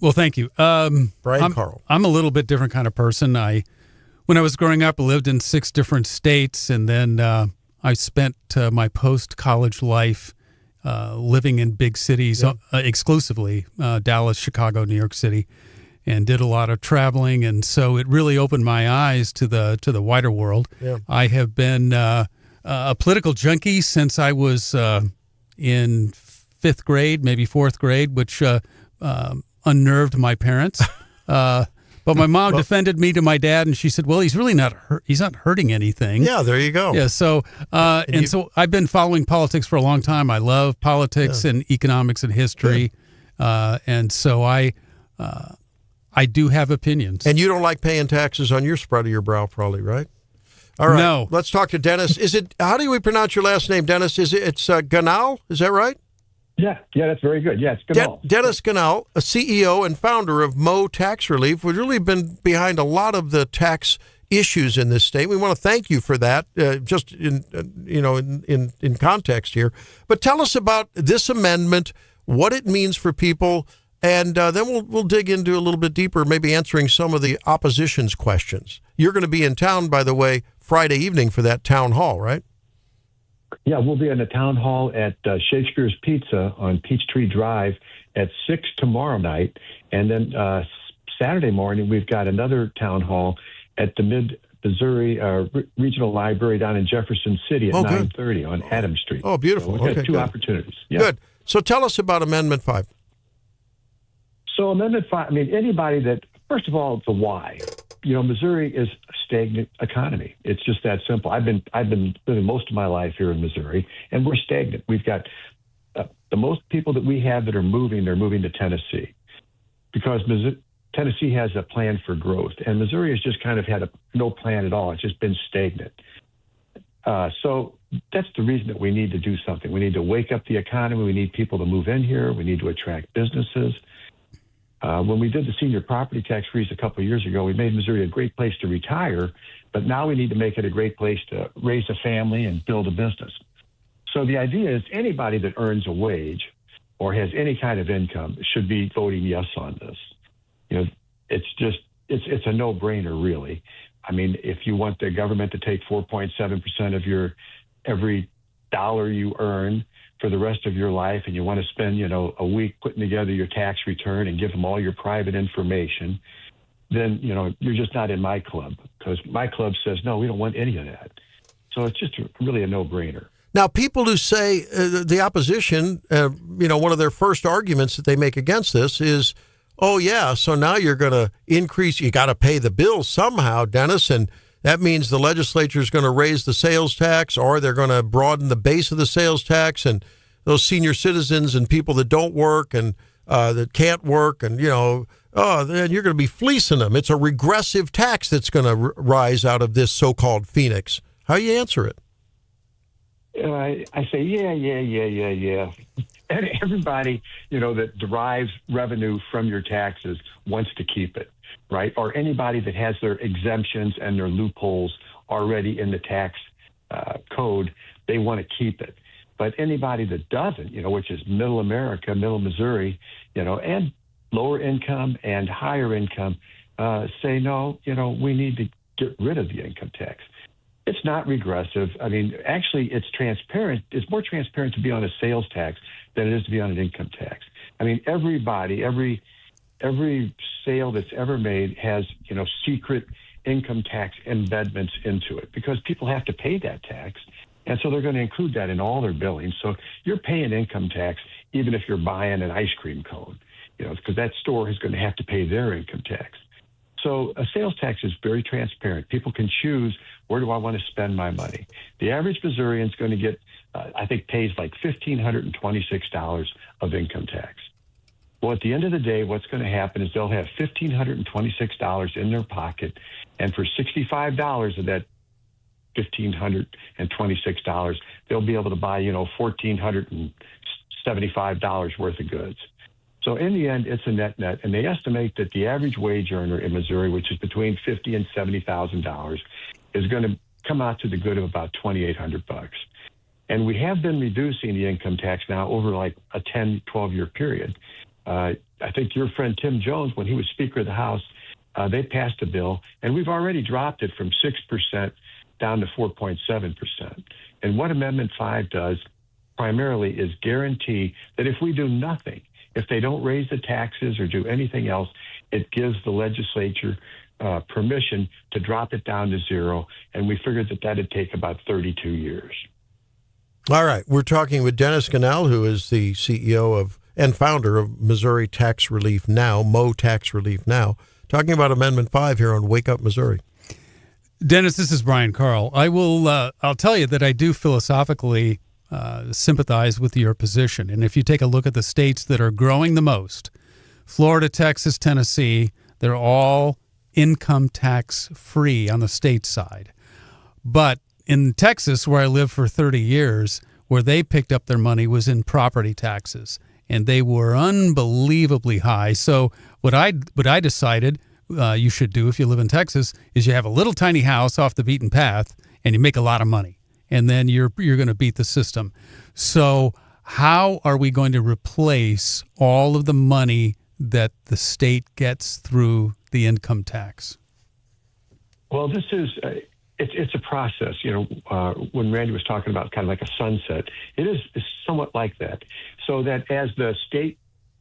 Well, thank you. Brian Carl. I'm a little bit different kind of person. When I was growing up, I lived in 6 different states, and then I spent my post-college life living in big cities exclusively, Dallas, Chicago, New York City, and did a lot of traveling. And so it really opened my eyes to the wider world. Yeah. I have been a political junkie since I was in 5th grade, maybe 4th grade, which unnerved my parents. But my mom defended me to my dad, and she said, "Well, he's really not hurting anything." Yeah, there you go. Yeah, so so I've been following politics for a long time. I love politics and economics and history, and so I do have opinions. And you don't like paying taxes on your spread of your brow, probably, right? All right. No. Let's talk to Dennis. How do we pronounce your last name, Dennis? It's Ganal? Is that right? Yeah, that's very good. Yeah, it's Ganal. Dennis Ganal, a CEO and founder of Mo Tax Relief, we've really been behind a lot of the tax issues in this state. We want to thank you for that, just in context here. But tell us about this amendment, what it means for people, and then we'll dig into a little bit deeper, maybe answering some of the opposition's questions. You're going to be in town, by the way, Friday evening for that town hall, right? Yeah, we'll be in the town hall at Shakespeare's Pizza on Peachtree Drive at 6 tomorrow night. And then Saturday morning, we've got another town hall at the Mid-Missouri Regional Library down in Jefferson City at 9:30 on Adams Street. Oh, beautiful. So we've got two opportunities. Yeah. Good. So tell us about Amendment 5. So Amendment 5, anybody that, first of all, the why. Missouri is a stagnant economy. It's just that simple. I've been living most of my life here in Missouri, and we're stagnant. We've got the most people that we have that are moving. They're moving to Tennessee because Tennessee has a plan for growth, and Missouri has just kind of had no plan at all. It's just been stagnant. So that's the reason that we need to do something. We need to wake up the economy. We need people to move in here. We need to attract businesses. When we did the senior property tax freeze a couple of years ago, we made Missouri a great place to retire, but now we need to make it a great place to raise a family and build a business. So the idea is anybody that earns a wage or has any kind of income should be voting yes on this. It's a no-brainer, really. If you want the government to take 4.7% of your every dollar you earn for the rest of your life, and you want to spend, a week putting together your tax return and give them all your private information, then, you're just not in my club, because my club says, no, we don't want any of that. So it's just really a no-brainer. Now, people who say the opposition, one of their first arguments that they make against this is, oh, yeah, so now you're going to increase, you got to pay the bill somehow, Dennis, and that means the legislature is going to raise the sales tax, or they're going to broaden the base of the sales tax, and those senior citizens and people that don't work and that can't work, and, then you're going to be fleecing them. It's a regressive tax that's going to rise out of this so-called Phoenix. How do you answer it? I say, yeah. And everybody, that derives revenue from your taxes wants to keep it, right? Or anybody that has their exemptions and their loopholes already in the tax code, they want to keep it. But anybody that doesn't, which is middle America, middle Missouri, and lower income and higher income, say, no, we need to get rid of the income tax. It's not regressive. Actually, it's transparent. It's more transparent to be on a sales tax than it is to be on an income tax. Everybody, every sale that's ever made has, secret income tax embedments into it because people have to pay that tax. And so they're going to include that in all their billing. So you're paying income tax even if you're buying an ice cream cone, because that store is going to have to pay their income tax. So a sales tax is very transparent. People can choose, where do I want to spend my money? The average Missourian is going to get, I think, pays like $1,526 of income tax. Well, at the end of the day, what's going to happen is they'll have $1,526 in their pocket, and for $65 of that $1,526, they'll be able to buy, $1,475 worth of goods. So in the end, it's a net, and they estimate that the average wage earner in Missouri, which is between $50,000 and $70,000, is going to come out to the good of about $2,800. And we have been reducing the income tax now over like a 10, 12-year period. I think your friend Tim Jones, when he was Speaker of the House, they passed a bill, and we've already dropped it from 6% down to 4.7%. And what Amendment 5 does primarily is guarantee that if we do nothing, if they don't raise the taxes or do anything else, it gives the legislature permission to drop it down to zero. And we figured that that'd take about 32 years. All right. We're talking with Dennis Ganell, who is the CEO of and founder of Missouri Tax Relief Now, Mo Tax Relief Now, talking about Amendment 5 here on Wake Up Missouri. Dennis, this is Brian Carl. I'll tell you that I do philosophically sympathize with your position. And if you take a look at the states that are growing the most, Florida, Texas, Tennessee, they're all income tax free on the state side. But in Texas, where I lived for 30 years, where they picked up their money was in property taxes, and they were unbelievably high. So what I decided you should do if you live in Texas is you have a little tiny house off the beaten path, and you make a lot of money, and then you're going to beat the system. So how are we going to replace all of the money that the state gets through the income tax? Well, this is it's a process. When Randy was talking about kind of like a sunset, it's somewhat like that. So that as the state,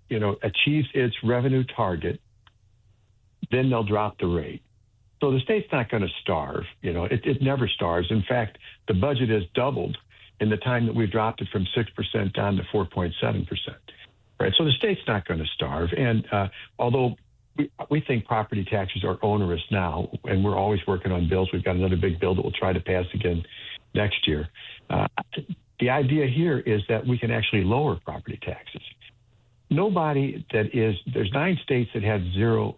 achieves its revenue target, then they'll drop the rate. So the state's not going to starve. It never starves. In fact, the budget has doubled in the time that we've dropped it from 6% down to 4.7%. Right. So the state's not going to starve. And although we think property taxes are onerous now, and we're always working on bills. We've got another big bill that we'll try to pass again next year. The idea here is that we can actually lower property taxes. There's 9 states that have zero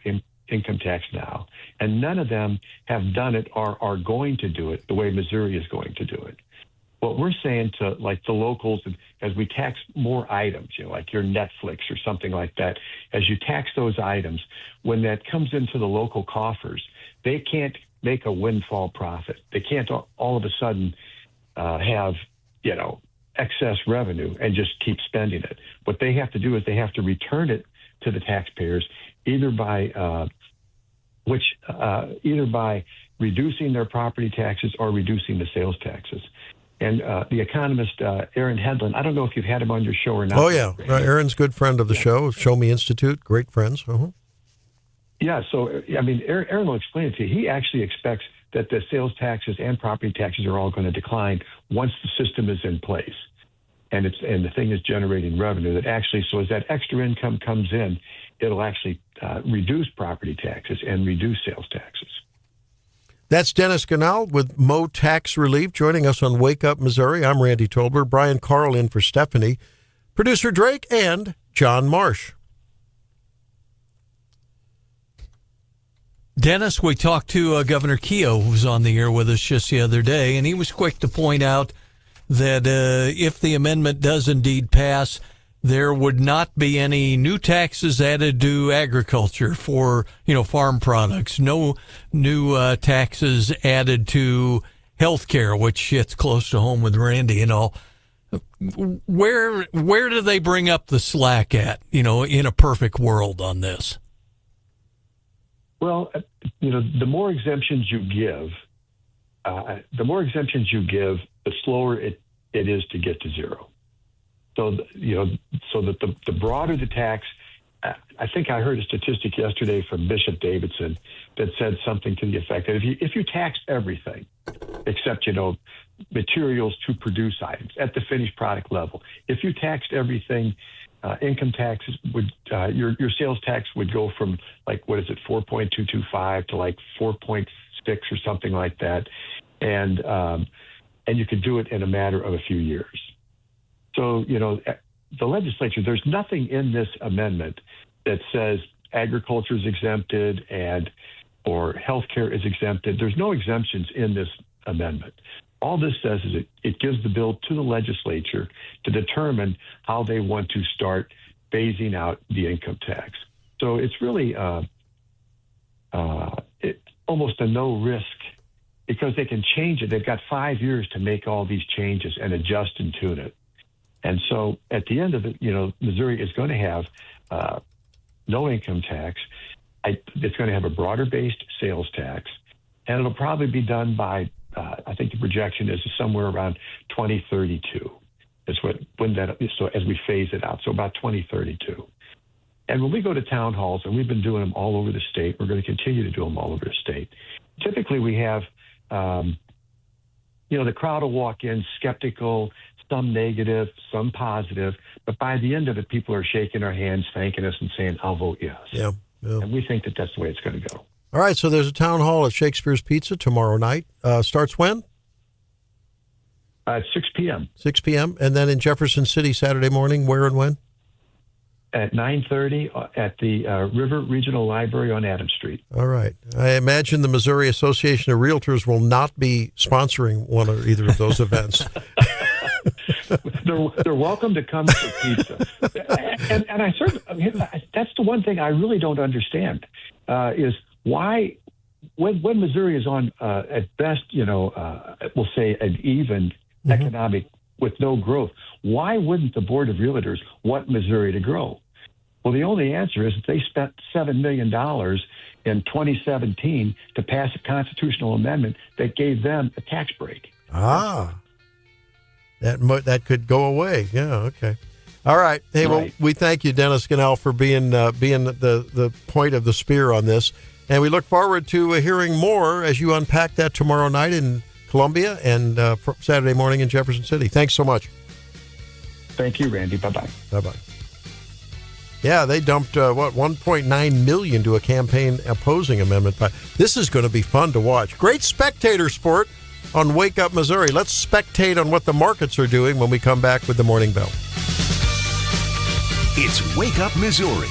income tax now, and none of them have done it or are going to do it the way Missouri is going to do it. What we're saying to like the locals, as we tax more items, like your Netflix or something like that, as you tax those items, when that comes into the local coffers, they can't make a windfall profit. They can't all of a sudden have, excess revenue and just keep spending it. What they have to do is they have to return it to the taxpayers either by reducing their property taxes or reducing the sales taxes. And the economist, Aaron Hedlund, I don't know if you've had him on your show or not. Oh, yeah. Aaron's a good friend of the show, Show Me Institute, great friends. Uh-huh. Yeah, so, Aaron will explain it to you. He actually expects that the sales taxes and property taxes are all going to decline once the system is in place. And the thing is generating revenue that actually, so as that extra income comes in, it'll actually reduce property taxes and reduce sales taxes. That's Dennis Ganell with Mo Tax Relief joining us on Wake Up Missouri. I'm Randy Tobler, Brian Carl in for Stephanie, producer Drake, and John Marsh. Dennis, we talked to Governor Keogh, who was on the air with us just the other day, and he was quick to point out that if the amendment does indeed pass, there would not be any new taxes added to agriculture for, farm products. No new taxes added to healthcare, which hits close to home with Randy and all. Where do they bring up the slack at, in a perfect world on this? Well, the more exemptions you give, the slower it is to get to zero. So, so that the broader the tax, I think I heard a statistic yesterday from Bishop Davidson that said something to the effect that if you taxed everything except, materials to produce items at the finished product level, if you taxed everything, income taxes would, your sales tax would go from 4.225 to 4.6 or something like that. And you could do it in a matter of a few years. So, the legislature, there's nothing in this amendment that says agriculture is exempted or healthcare is exempted. There's no exemptions in this amendment. All this says is it gives the bill to the legislature to determine how they want to start phasing out the income tax. So it's really almost a no risk, because they can change it. They've got 5 years to make all these changes and adjust and tune it. And so at the end of it, Missouri is going to have no income tax. It's going to have a broader-based sales tax, and it'll probably be done by, I think the projection is somewhere around 2032. So as we phase it out, so about 2032. And when we go to town halls, and we've been doing them all over the state, we're going to continue to do them all over the state. Typically, we have, the crowd will walk in skeptical, some negative, some positive, but by the end of it, people are shaking our hands, thanking us, and saying, "I'll vote yes." Yeah. And we think that that's the way it's going to go. All right, so there's a town hall at Shakespeare's Pizza tomorrow night. Starts when? At 6 p.m. 6 p.m. And then in Jefferson City Saturday morning, where and when? At 9:30 at the River Regional Library on Adams Street. All right. I imagine the Missouri Association of Realtors will not be sponsoring one or either of those events. They're welcome to come to pizza. And I certainly, that's the one thing I really don't understand, is why, when Missouri is on, at best, we'll say an even economic with no growth, why wouldn't the Board of Realtors want Missouri to grow? Well, the only answer is that they spent $7 million in 2017 to pass a constitutional amendment that gave them a tax break. That could go away. Yeah, okay. All right. Hey, well, we thank you, Dennis Ganell, for being the point of the spear on this. And we look forward to hearing more as you unpack that tomorrow night in Columbia and Saturday morning in Jefferson City. Thanks so much. Thank you, Randy. Bye-bye. Bye-bye. Yeah, they dumped, $1.9 million to a campaign opposing Amendment 5. This is going to be fun to watch. Great spectator sport on Wake Up Missouri. Let's spectate on what the markets are doing when we come back with the Morning Bell. It's Wake Up Missouri.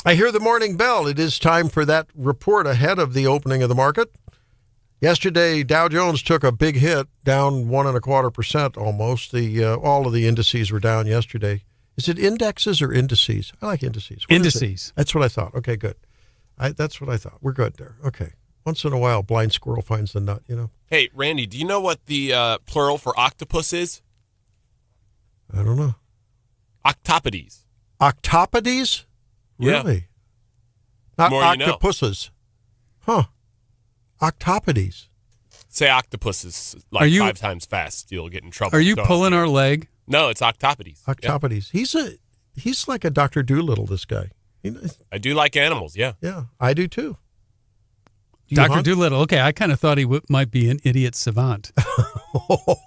I hear the morning bell. It is time for that report ahead of the opening of the market. Yesterday, Dow Jones took a big hit, down 1.25% almost. All of the indices were down yesterday. Is it indexes or indices? I like indices. What Indices. That's what I thought. Okay, good. That's what I thought. We're good there. Okay. Once in a while, blind squirrel finds the nut, Hey, Randy, do you know what the plural for octopus is? I don't know. Octopodes. Octopodes? Yeah. Really? Not More you know. octopuses. Huh. Octopodes. Say octopuses Are you- 5 times fast. You'll get in trouble. Are you No. pulling our leg? No, it's octopodes. Octopodes. He's like a Dr. Doolittle, this guy. I do like animals, yeah. Yeah, I do too. Do you Dr. hunt? Doolittle. Okay, I kind of thought he might be an idiot savant.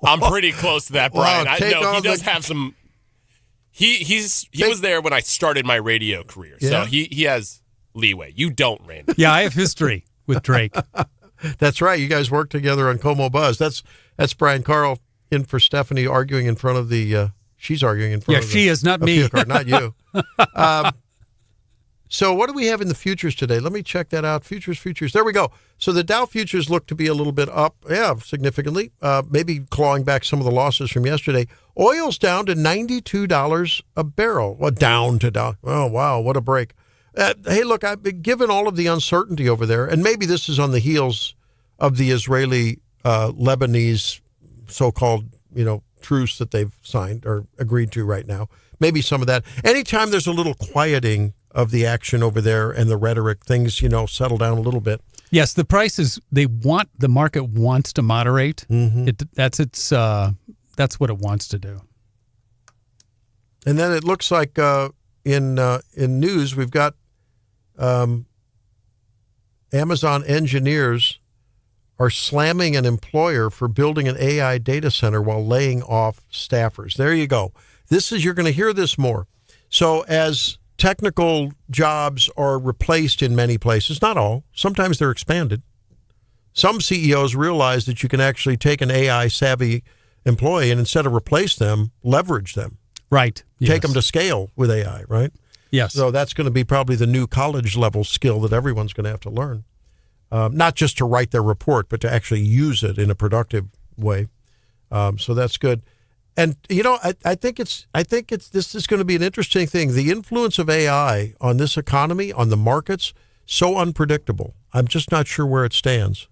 I'm pretty close to that, Brian. Wow, I take know he on does the- have some. He was there when I started my radio career, Yeah. so he has leeway. You don't, Randy. Yeah, I have history with Drake. That's right. You guys work together on Como Buzz. That's Brian Carl in for Stephanie arguing in front of the. She's arguing in front Yeah, of she is, not me. appeal card, not you. So what do we have in the futures today? Let me check that out. Futures. There we go. So the Dow futures look to be a little bit up, significantly, maybe clawing back some of the losses from yesterday. Oil's down to $92 a barrel. Well, down. Oh, wow, what a break. Hey, look, given all of the uncertainty over there, and maybe this is on the heels of the Israeli-Lebanese so-called, truce that they've signed or agreed to right now. Maybe some of that. Anytime there's a little quieting of the action over there and the rhetoric, things, settle down a little bit. Yes, the prices the market wants to moderate. Mm-hmm. That's what it wants to do. And then it looks like in news we've got Amazon engineers are slamming an employer for building an AI data center while laying off staffers. There you go. You're going to hear this more. So as technical jobs are replaced in many places, not all, sometimes they're expanded. Some CEOs realize that you can actually take an AI savvy employee and instead of replace them, leverage them. Right. Take them to scale with AI, right? Yes. So that's going to be probably the new college level skill that everyone's going to have to learn. Not just to write their report, but to actually use it in a productive way. So that's good. And I think this is going to be an interesting thing. The influence of AI on this economy, on the markets, so unpredictable. I'm just not sure where it stands.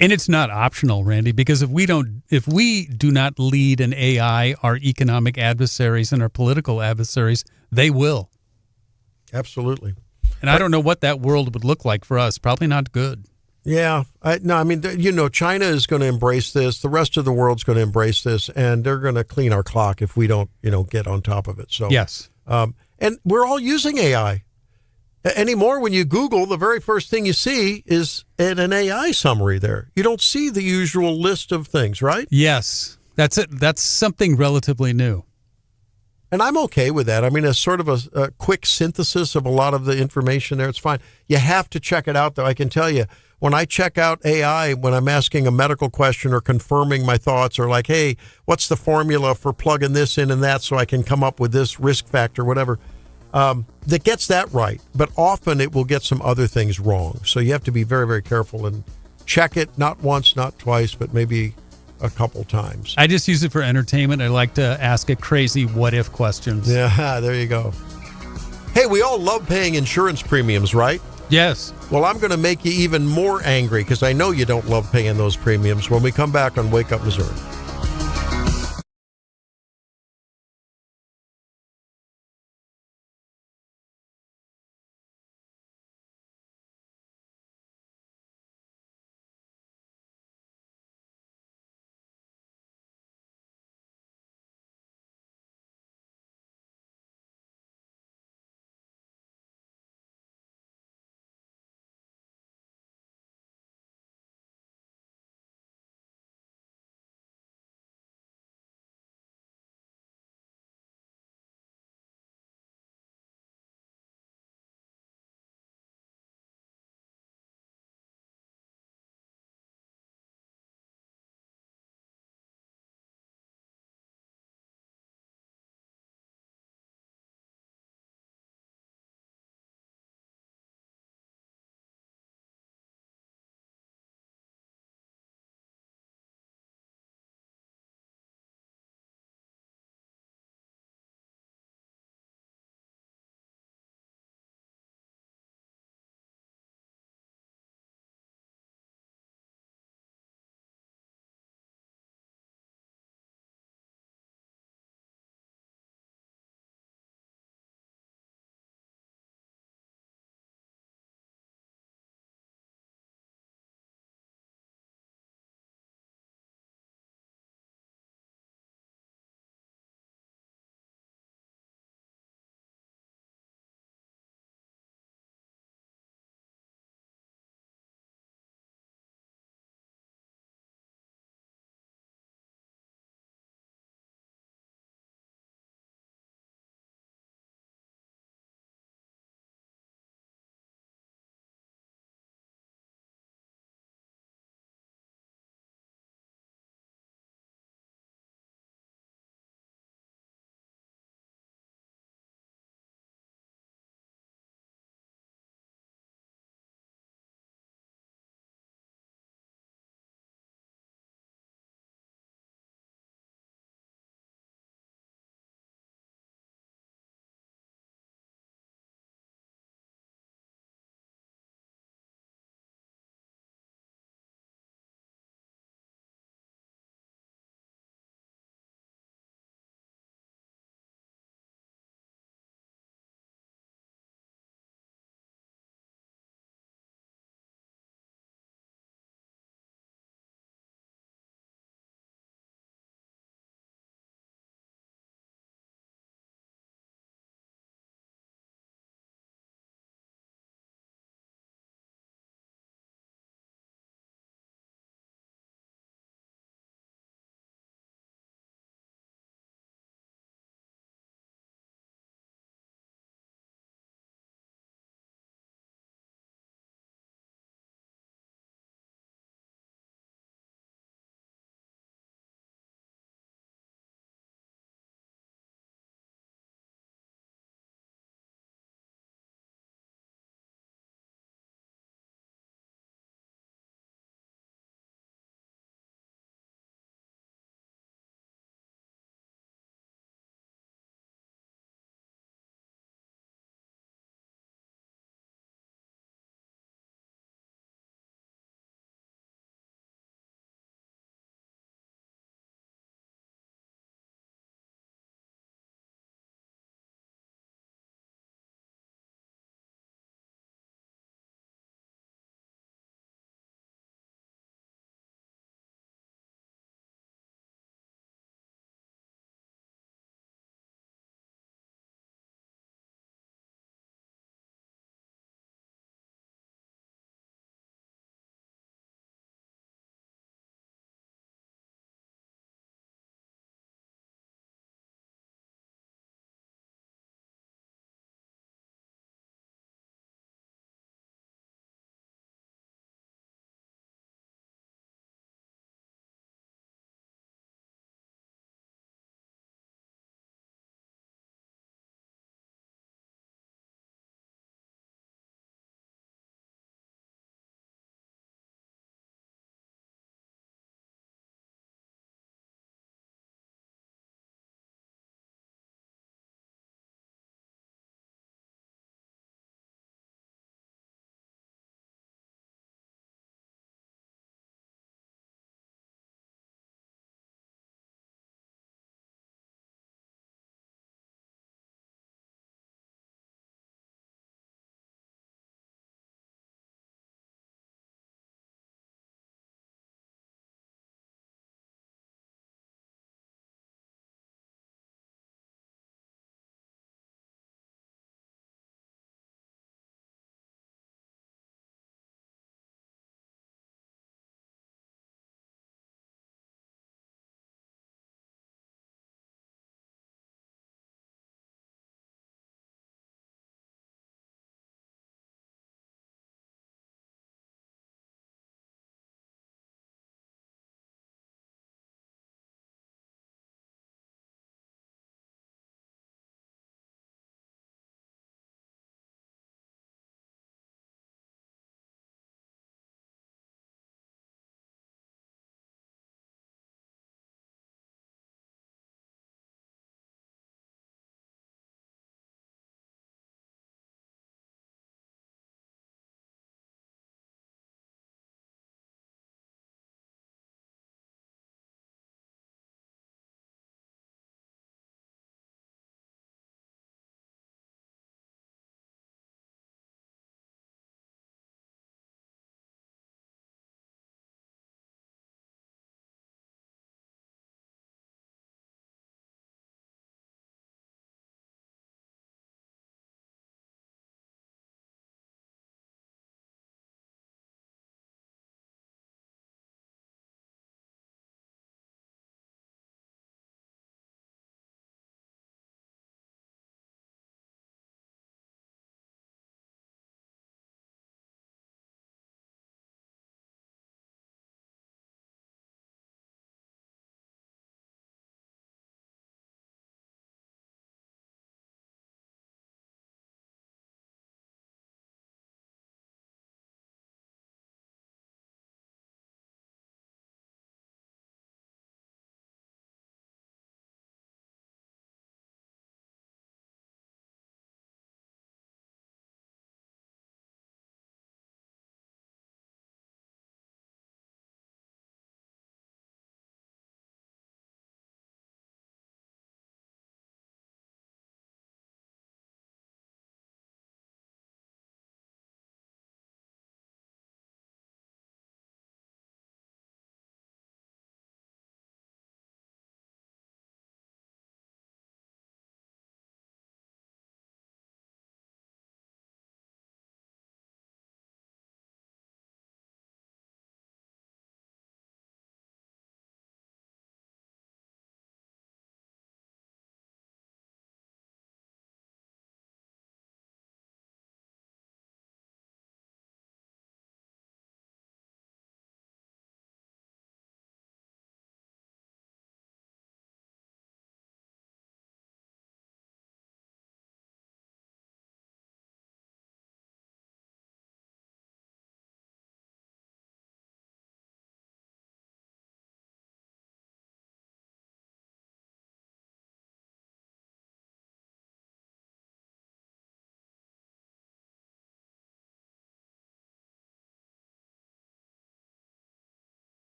And it's not optional, Randy, because if we do not lead an AI, our economic adversaries and our political adversaries, they will. Absolutely. And I don't know what that world would look like for us. Probably not good. Yeah. China is going to embrace this. The rest of the world's going to embrace this, and they're going to clean our clock if we don't, get on top of it. So yes. And we're all using AI. Anymore, when you Google, the very first thing you see is an AI summary there. You don't see the usual list of things, right? Yes. That's it. That's something relatively new. And I'm okay with that. I mean, as sort of a quick synthesis of a lot of the information there, it's fine. You have to check it out, though. I can tell you, when I check out AI, when I'm asking a medical question or confirming my thoughts or like, hey, what's the formula for plugging this in and that so I can come up with this risk factor, whatever, that gets that right. But often it will get some other things wrong. So you have to be very, very careful and check it, not once, not twice, but maybe a couple times. I just use it for entertainment. I like to ask it crazy what-if questions. Yeah, there you go. Hey, we all love paying insurance premiums, right? Yes. Well, I'm going to make you even more angry because I know you don't love paying those premiums when we come back on Wake Up Missouri.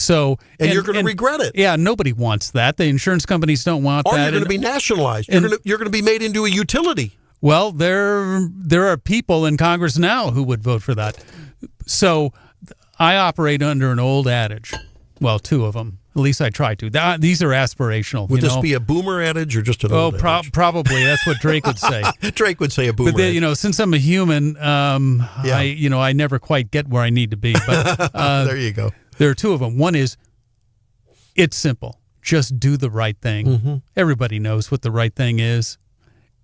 So and you're going to regret it. Yeah, nobody wants that. The insurance companies don't want or that. Or you're going to be nationalized. You're going to be made into a utility. Well, there are people in Congress now who would vote for that. So I operate under an old adage. Well, two of them. At least I try to. These are aspirational. Would this be a boomer adage or just an old adage? Probably. That's what Drake would say. Drake would say a boomer adage. But since I'm a human, I never quite get where I need to be. But there you go. There are two of them. One is, it's simple. Just do the right thing. Mm-hmm. Everybody knows what the right thing is.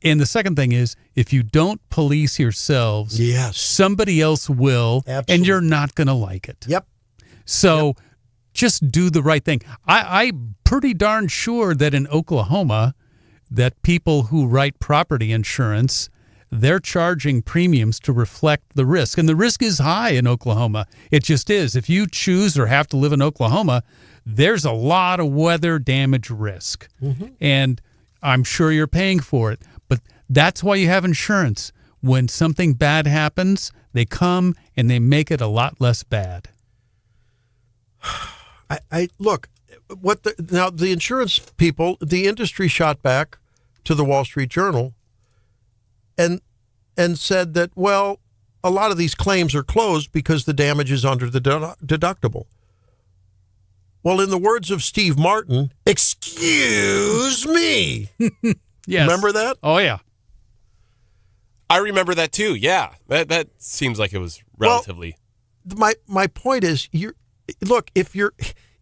And the second thing is, if you don't police yourselves, somebody else will, and you're not going to like it. Yep. So just do the right thing. I'm pretty darn sure that in Oklahoma, that people who write property insurance, they're charging premiums to reflect the risk. And the risk is high in Oklahoma. It just is. If you choose or have to live in Oklahoma, there's a lot of weather damage risk. Mm-hmm. And I'm sure you're paying for it. But that's why you have insurance. When something bad happens, they come and they make it a lot less bad. I look, now the insurance people, the industry shot back to the Wall Street Journal and said that, well, a lot of these claims are closed because the damage is under the deductible. Well, in the words of Steve Martin, excuse me. Yes. Remember that? Oh, yeah. I remember that too. Yeah. That seems like it was relatively. Well, my point is,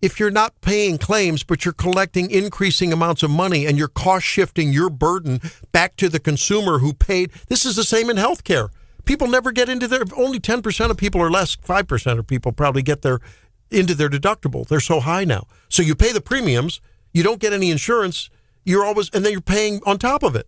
if you're not paying claims, but you're collecting increasing amounts of money and you're cost shifting your burden back to the consumer who paid. This is the same in healthcare. People never get into only 10% of people or less, 5% of people probably get into their deductible. They're so high now. So you pay the premiums, you don't get any insurance, and then you're paying on top of it.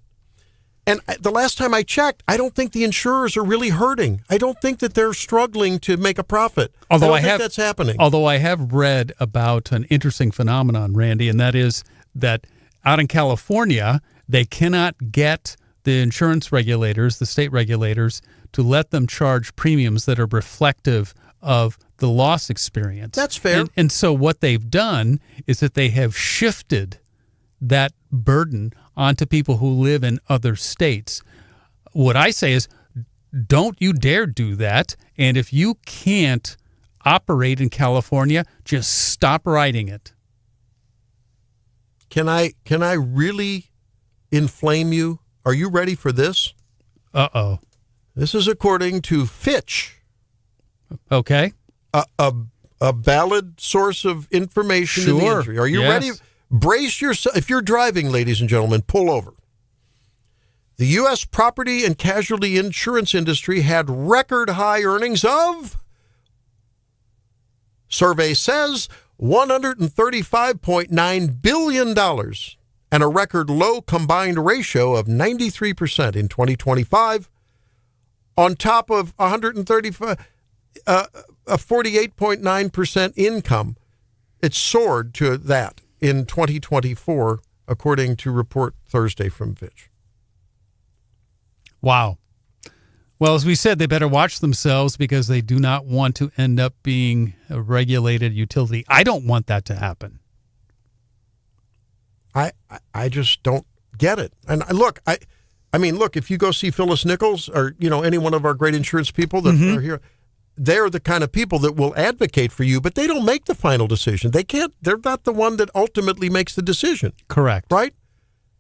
And the last time I checked, I don't think the insurers are really hurting. I don't think that they're struggling to make a profit. Although I don't think that's happening. Although I have read about an interesting phenomenon, Randy, and that is that out in California, they cannot get the insurance regulators, the state regulators, to let them charge premiums that are reflective of the loss experience. That's fair. And so what they've done is that they have shifted that burden onto people who live in other states. What I say is, don't you dare do that. And if you can't operate in California, just stop writing it. Can I really inflame you? Are you ready for this? Uh-oh. This is according to Fitch. Okay. A valid source of information in the industry. Are you ready? Brace yourself. If you're driving, ladies and gentlemen, pull over. The U.S. property and casualty insurance industry had record high earnings of, survey says, $135.9 billion and a record low combined ratio of 93% in 2025, on top of a 48.9% income. It soared to that in 2024, according to report Thursday from Fitch. Wow. Well, as we said, they better watch themselves because they do not want to end up being a regulated utility. I don't want that to happen. I just don't get it. And look, I mean, if you go see Phyllis Nichols or, any one of our great insurance people that are here, they're the kind of people that will advocate for you, but they don't make the final decision. They're not the one that ultimately makes the decision. Correct. Right?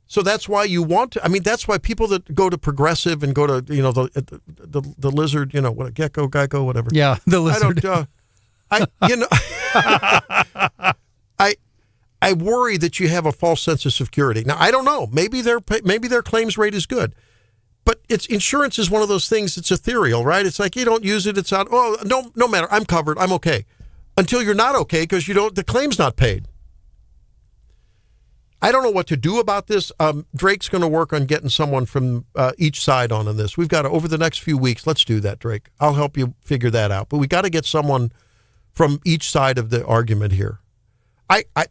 So that's why you want to, that's why people that go to Progressive and go to, the lizard, what, Gecko, Geico, whatever. Yeah, the lizard. I worry that you have a false sense of security. Now, I don't know. Maybe their claims rate is good. But insurance is one of those things that's ethereal, right? It's like you don't use it, it's out. Oh, no matter. I'm covered. I'm okay. Until you're not okay because the claim's not paid. I don't know what to do about this. Drake's going to work on getting someone from each side on this. We've got to, over the next few weeks, let's do that, Drake. I'll help you figure that out. But we got to get someone from each side of the argument here.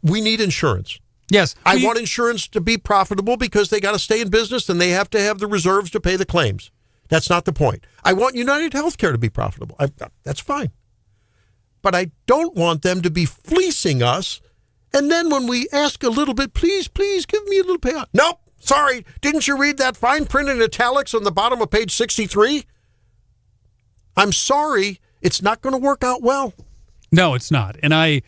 We need insurance. Yes. I want insurance to be profitable because they got to stay in business and they have to have the reserves to pay the claims. That's not the point. I want United Healthcare to be profitable. That's fine. but I don't want them to be fleecing us. And then when we ask a little bit, please give me a little payout. Nope, sorry. Didn't you read that fine print in italics on the bottom of page 63? I'm sorry. It's not going to work out well. No, it's not. And I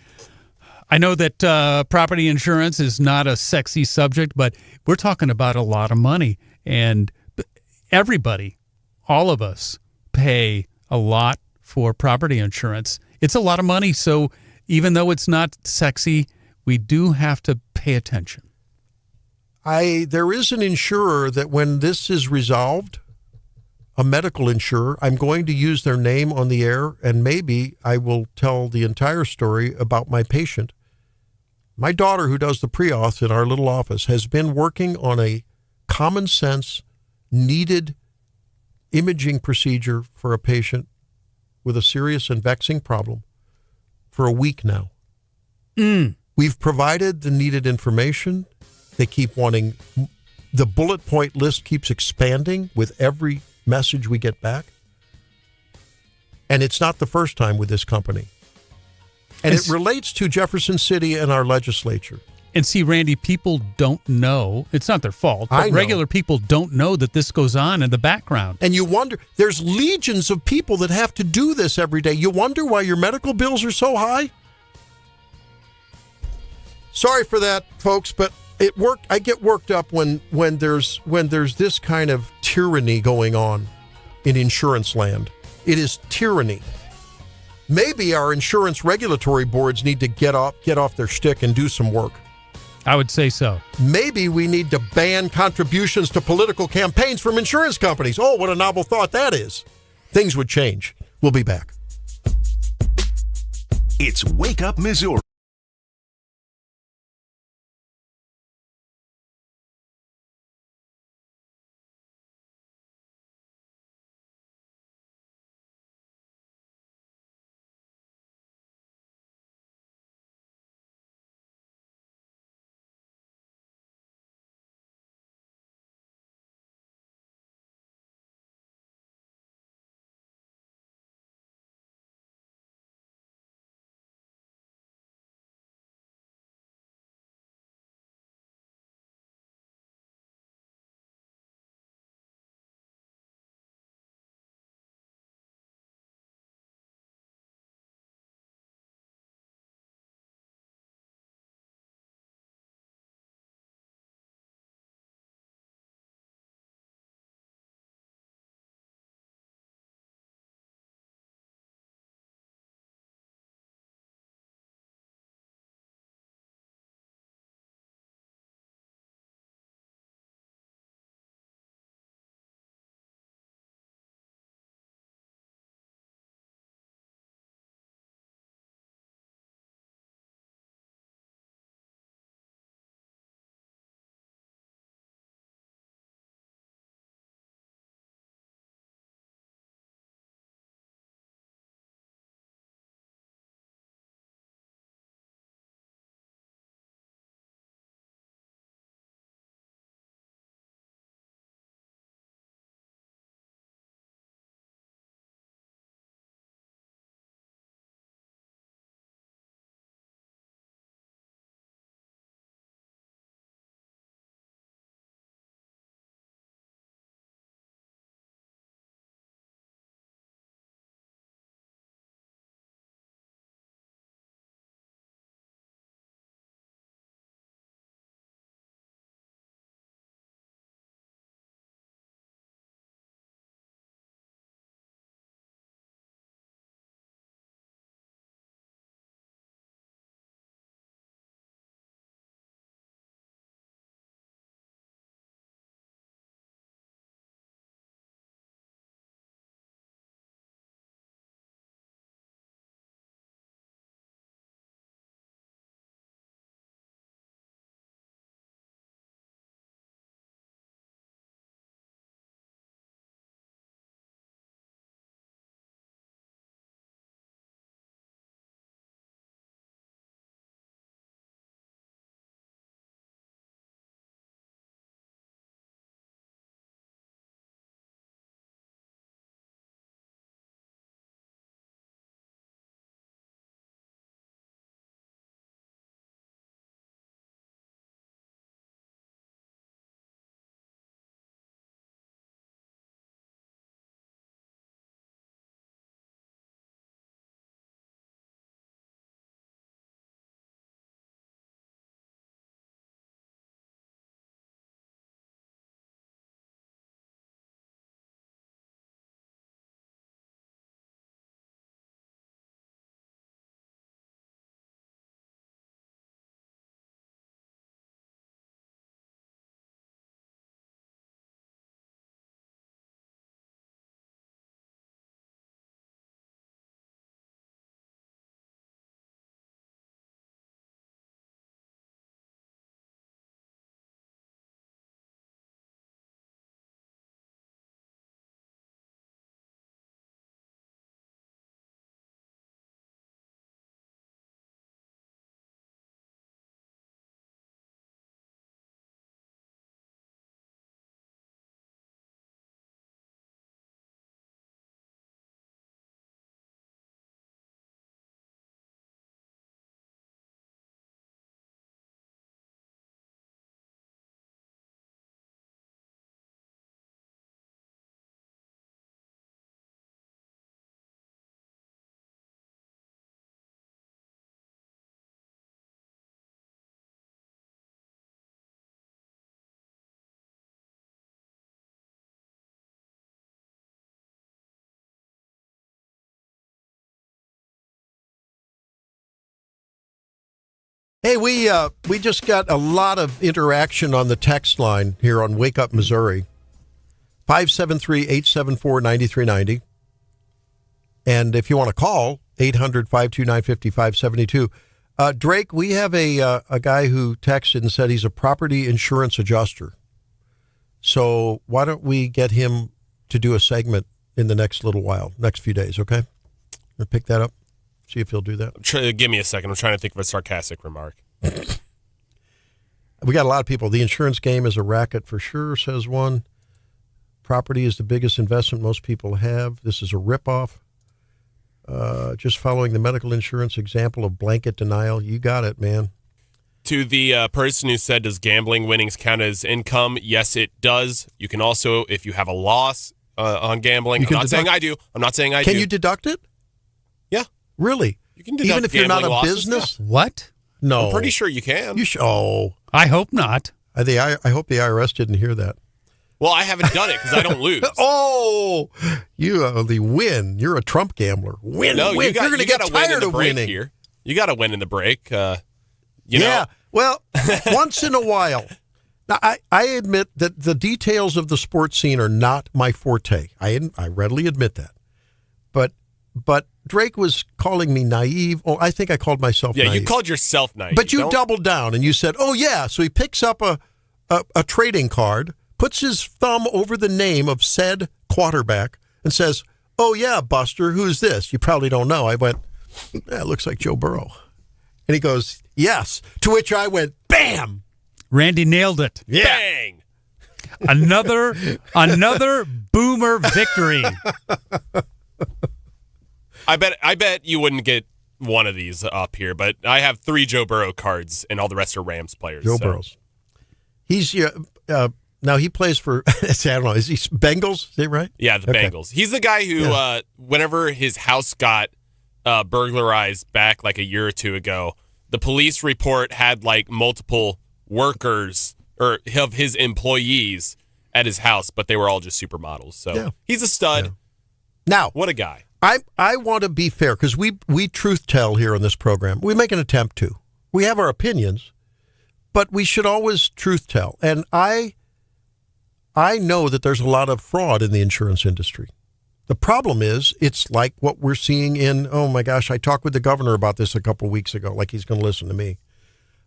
know that property insurance is not a sexy subject, but we're talking about a lot of money. And everybody, all of us, pay a lot for property insurance. It's a lot of money. So even though it's not sexy, we do have to pay attention. There is an insurer that when this is resolved, a medical insurer, I'm going to use their name on the air, and maybe I will tell the entire story about my patient. My daughter, who does the pre-auth in our little office, has been working on a common sense, needed imaging procedure for a patient with a serious and vexing problem for a week now. We've provided the needed information. They keep wanting, the bullet point list keeps expanding with every message we get back. And it's not the first time with this company. And it relates to Jefferson City and our legislature. And see, Randy, people don't know. It's not their fault, but regular people don't know that this goes on in the background. And you wonder, there's legions of people that have to do this every day. You wonder why your medical bills are so high? Sorry for that, folks, but it worked. I get worked up when there's this kind of tyranny going on in insurance land. It is tyranny. Maybe our insurance regulatory boards need to get off their stick and do some work. I would say so. Maybe we need to ban contributions to political campaigns from insurance companies. Oh, what a novel thought that is. Things would change. We'll be back. It's Wake Up Missouri. Hey, we just got a lot of interaction on the text line here on Wake Up Missouri. 573-874-9390. And if you want to call, 800-529-5572. Drake, we have a guy who texted and said he's a property insurance adjuster. So why don't we get him to do a segment in the next little while, next few days, okay? We'll pick that up, see if he'll do that. Give me a second. I'm trying to think of a sarcastic remark. We got a lot of people. The insurance game is a racket for sure, says one. Property is the biggest investment most people have. This is a ripoff. Just following the medical insurance example of blanket denial. You got it, man. To the person who said, does gambling winnings count as income? Yes, it does. You can also, if you have a loss on gambling, I'm not saying I do. Can you deduct it? Yeah. Really? You can deduct even if you're not a losses, business? Yeah. What? No. I'm pretty sure you can. I hope not. I hope the IRS didn't hear that. Well, I haven't done it because I don't lose. You only win. You're a Trump gambler. Win. No, win. You're going to get tired of winning. Here. You got to win in the break. You know. Well, once in a while. Now, I admit that the details of the sports scene are not my forte. I readily admit that. But Drake was calling me naive. Oh, I think I called myself naive. Yeah, you called yourself naive. But you doubled down and you said, oh, yeah. So he picks up a trading card, puts his thumb over the name of said quarterback and says, oh, yeah, Buster, who's this? You probably don't know. I went, it looks like Joe Burrow. And he goes, yes. To which I went, bam. Randy nailed it. Yeah. Bang. Another boomer victory. I bet you wouldn't get one of these up here, but I have 3 Joe Burrow cards, and all the rest are Rams players. Joe Burrows. He's now he plays for. I don't know. Is he Bengals? Is that right? Yeah, the Bengals. He's the guy who, whenever his house got burglarized back like a year or two ago, the police report had like multiple workers or of his employees at his house, but they were all just supermodels. So he's a stud. Yeah. Now, what a guy. I want to be fair because we truth tell here on this program. We make an attempt to. We have our opinions, but we should always truth tell. And I know that there's a lot of fraud in the insurance industry. The problem is it's like what we're seeing in, oh my gosh, I talked with the governor about this a couple of weeks ago, like he's going to listen to me.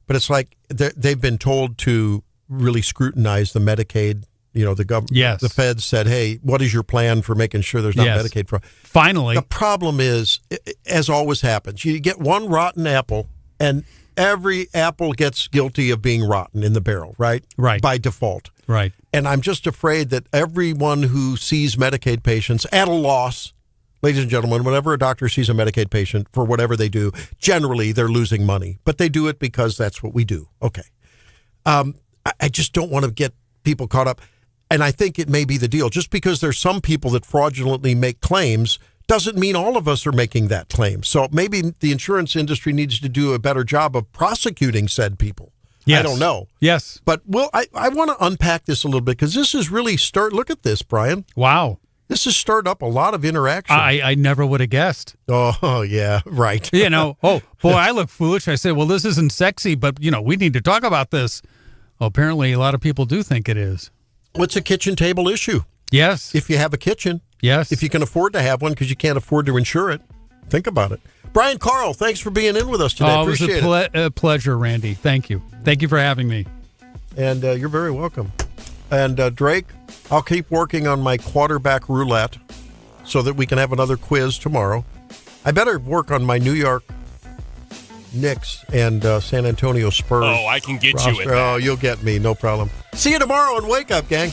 But it's like they've been told to really scrutinize the Medicaid. You know, the feds said, hey, what is your plan for making sure there's not Medicaid fraud? Finally. The problem is, as always happens, you get one rotten apple and every apple gets guilty of being rotten in the barrel, right? Right. By default. Right. And I'm just afraid that everyone who sees Medicaid patients at a loss, ladies and gentlemen, whenever a doctor sees a Medicaid patient for whatever they do, generally they're losing money. But they do it because that's what we do. Okay. I just don't want to get people caught up. And I think it may be the deal. Just because there's some people that fraudulently make claims doesn't mean all of us are making that claim. So maybe the insurance industry needs to do a better job of prosecuting said people. Yes. I don't know. Yes. But I want to unpack this a little bit because this is really look at this, Brian. Wow. This has stirred up a lot of interaction. I never would have guessed. Oh, yeah, right. You know, oh, boy, I look foolish. I said, well, this isn't sexy, but, you know, we need to talk about this. Well, apparently a lot of people do think it is. What's a kitchen table issue? Yes. If you have a kitchen. Yes. If you can afford to have one because you can't afford to insure it. Think about it. Brian Carl, thanks for being in with us today. Appreciate it was a pleasure, Randy. Thank you. Thank you for having me. And you're very welcome. And Drake, I'll keep working on my quarterback roulette so that we can have another quiz tomorrow. I better work on my New York Knicks and San Antonio Spurs. Oh, I can get you with that. Oh, you'll get me. No problem. See you tomorrow and Wake Up, gang.